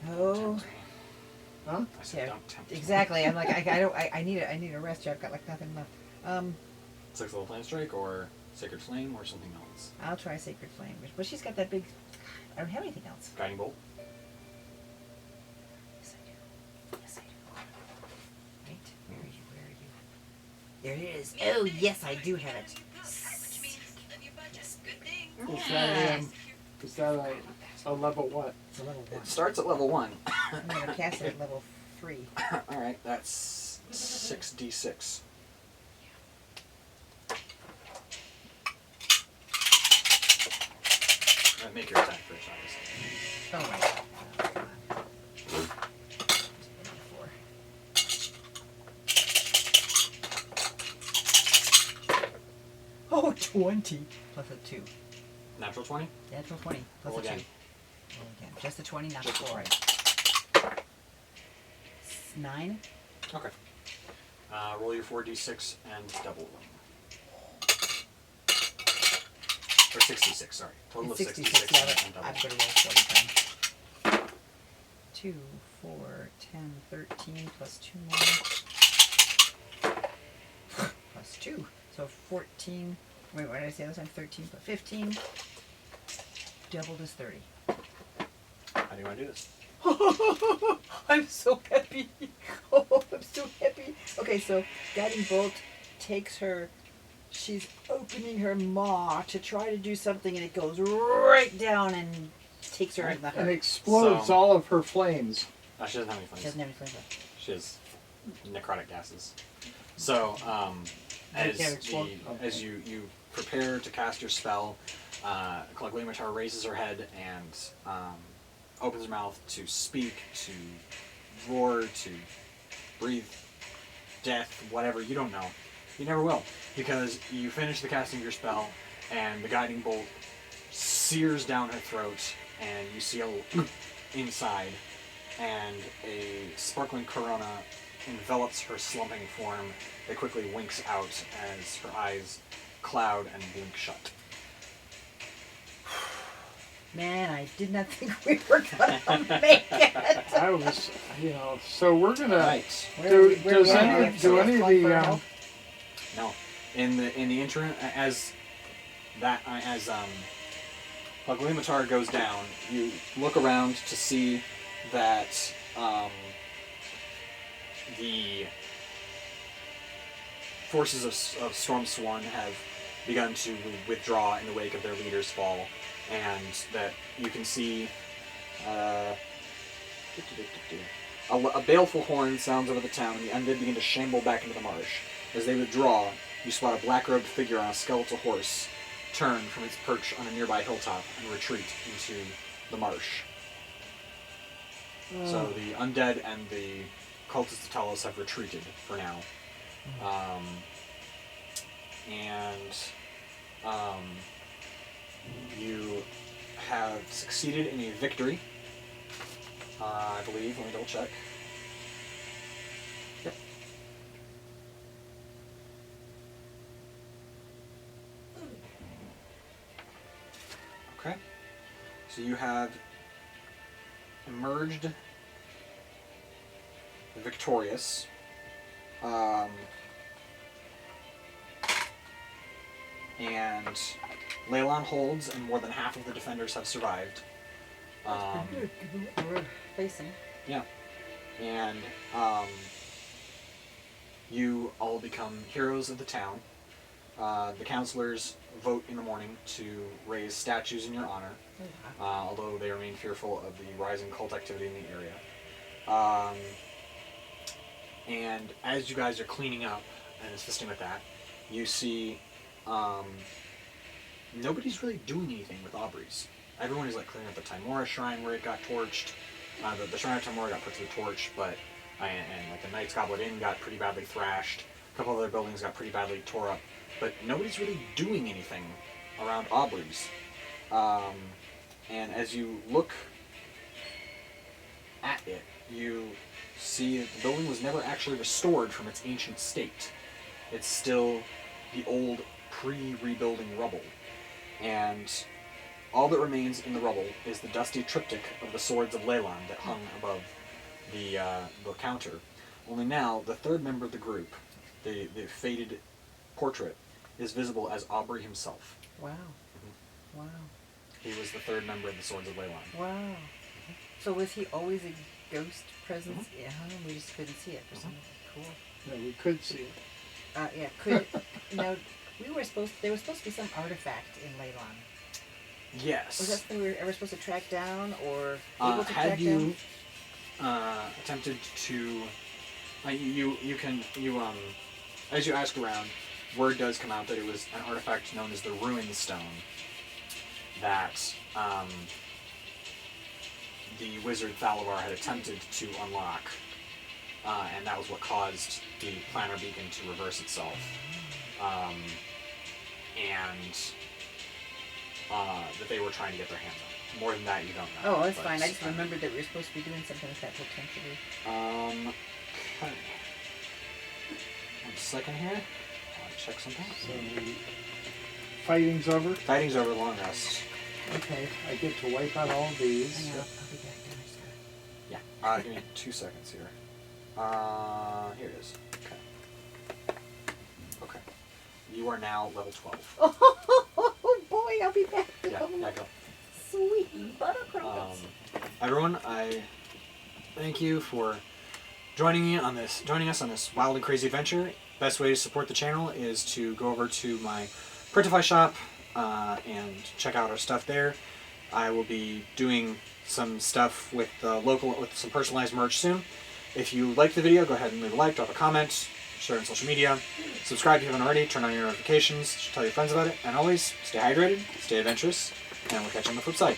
Oh, Tempt me. Huh? I said yeah, don't tempt me. exactly. I'm like, I don't. I need a rest here. I've got like nothing left. 6th level Flame Strike or Sacred Flame or something else. I'll try Sacred Flame, but she's got that big. I don't have anything else. Guiding Bolt. Yes, I do. Yes, I do. Right? Where are you? Where are you? There it is. Oh, yes, I do have it. Which means a new budget. Good thing. Is that a level what? It's a level 1. It starts at level 1. I'm gonna cast it at level 3. Alright, that's 6d6. Make your attack first, obviously. Oh, right. Oh, 20 plus a 2. Natural 20? Natural 20 plus Roll a 2. again. Roll again. Just a 20, not the Just a 4. 20. 9. Okay. Roll your 4d6 and double them. Or 66, sorry. Total of 66 yeah, and but double. I'm going to roll 40 times. 2, 4, 10, 13, plus 2 more. Plus 2. So 14. Wait, what did I say this time? 13 plus 15. Doubled is 30. How do you want to do this? I'm so happy. Oh, I'm so happy. Okay, so Guiding Bolt takes her. She's opening her maw to try to do something, and it goes right down and takes her in the And heart. explodes So- all of her flames. She doesn't have any She flames. doesn't have any flames left. She has necrotic gases. So, as, can't explode? as you prepare to cast your spell, Claugliamater raises her head and opens her mouth to speak, to roar, to breathe death, whatever, you don't know. You never will, because you finish the casting of your spell, and the guiding bolt sears down her throat, and you see a inside, and a sparkling corona envelops her slumping form. It quickly winks out as her eyes cloud and blink shut. Man, I did not think we were gonna make it. I was, so we're gonna. Right. Does any of the No. In the interim, as Goblin-Sighting goes down, you look around to see that the forces of Stormsworn have begun to withdraw in the wake of their leader's fall, and that you can see A baleful horn sounds over the town, and the undead begin to shamble back into the marsh. As they withdraw, you spot a black-robed figure on a skeletal horse turn from its perch on a nearby hilltop and retreat into the marsh. So the undead and the cultists of Talos have retreated for now. You have succeeded in a victory, I believe. Let me double check. Yep. Okay. So you have emerged victorious. And Leilon holds, and more than half of the defenders have survived. We're facing. Yeah. And you all become heroes of the town. The councilors vote in the morning to raise statues in your honor, although they remain fearful of the rising cult activity in the area. And as you guys are cleaning up and assisting with that, you see nobody's really doing anything with Aubrey's. Everyone is like cleaning up the Timora shrine where it got torched. The shrine of Timora got put to the torch, but and like the Knight's Goblet Inn got pretty badly thrashed. A couple other buildings got pretty badly tore up, but nobody's really doing anything around Aubrey's. And as you look at it, you see that the building was never actually restored from its ancient state. It's still the old pre-rebuilding rubble. And all that remains in the rubble is the dusty triptych of the Swords of Leilon that hung above the counter. Only now, the third member of the group, the faded portrait, is visible as Aubrey himself. Wow. Wow. He was the third member of the Swords of Leilon. Wow. So was he always a ghost presence? Yeah, we just couldn't see it for some reason. Cool. No, we could see it. Yeah, could no. There was supposed to be some artifact in Leilon. Yes. Was that something we were ever supposed to track down or able to had track you down? attempted to, as you ask around, word does come out that it was an artifact known as the Ruin Stone that the wizard Thalavar had attempted to unlock, and that was what caused the planar beacon to reverse itself. That they were trying to get their hand on. More than that, you don't know. Oh, that's fine. I just remembered that we were supposed to be doing something with that potentially. Okay. 1 second here. I'll check something. So fighting's over. Fighting's over. Long rest. Okay, I get to wipe out all these. Hang on, I'll be back down. I just gotta... Yeah. Give me 2 seconds here. Here it is. Okay. Okay. You are now level 12. Oh boy, I'll be back. Yeah, go. Sweet buttercrumbs. Everyone, I thank you for joining us on this wild and crazy adventure. Best way to support the channel is to go over to my Printify shop and check out our stuff there. I will be doing some stuff with some personalized merch soon. If you liked the video, go ahead and leave a like, drop a comment, share it on social media, subscribe if you haven't already, turn on your notifications, tell your friends about it, and always stay hydrated, stay adventurous, and we'll catch you on the flip side.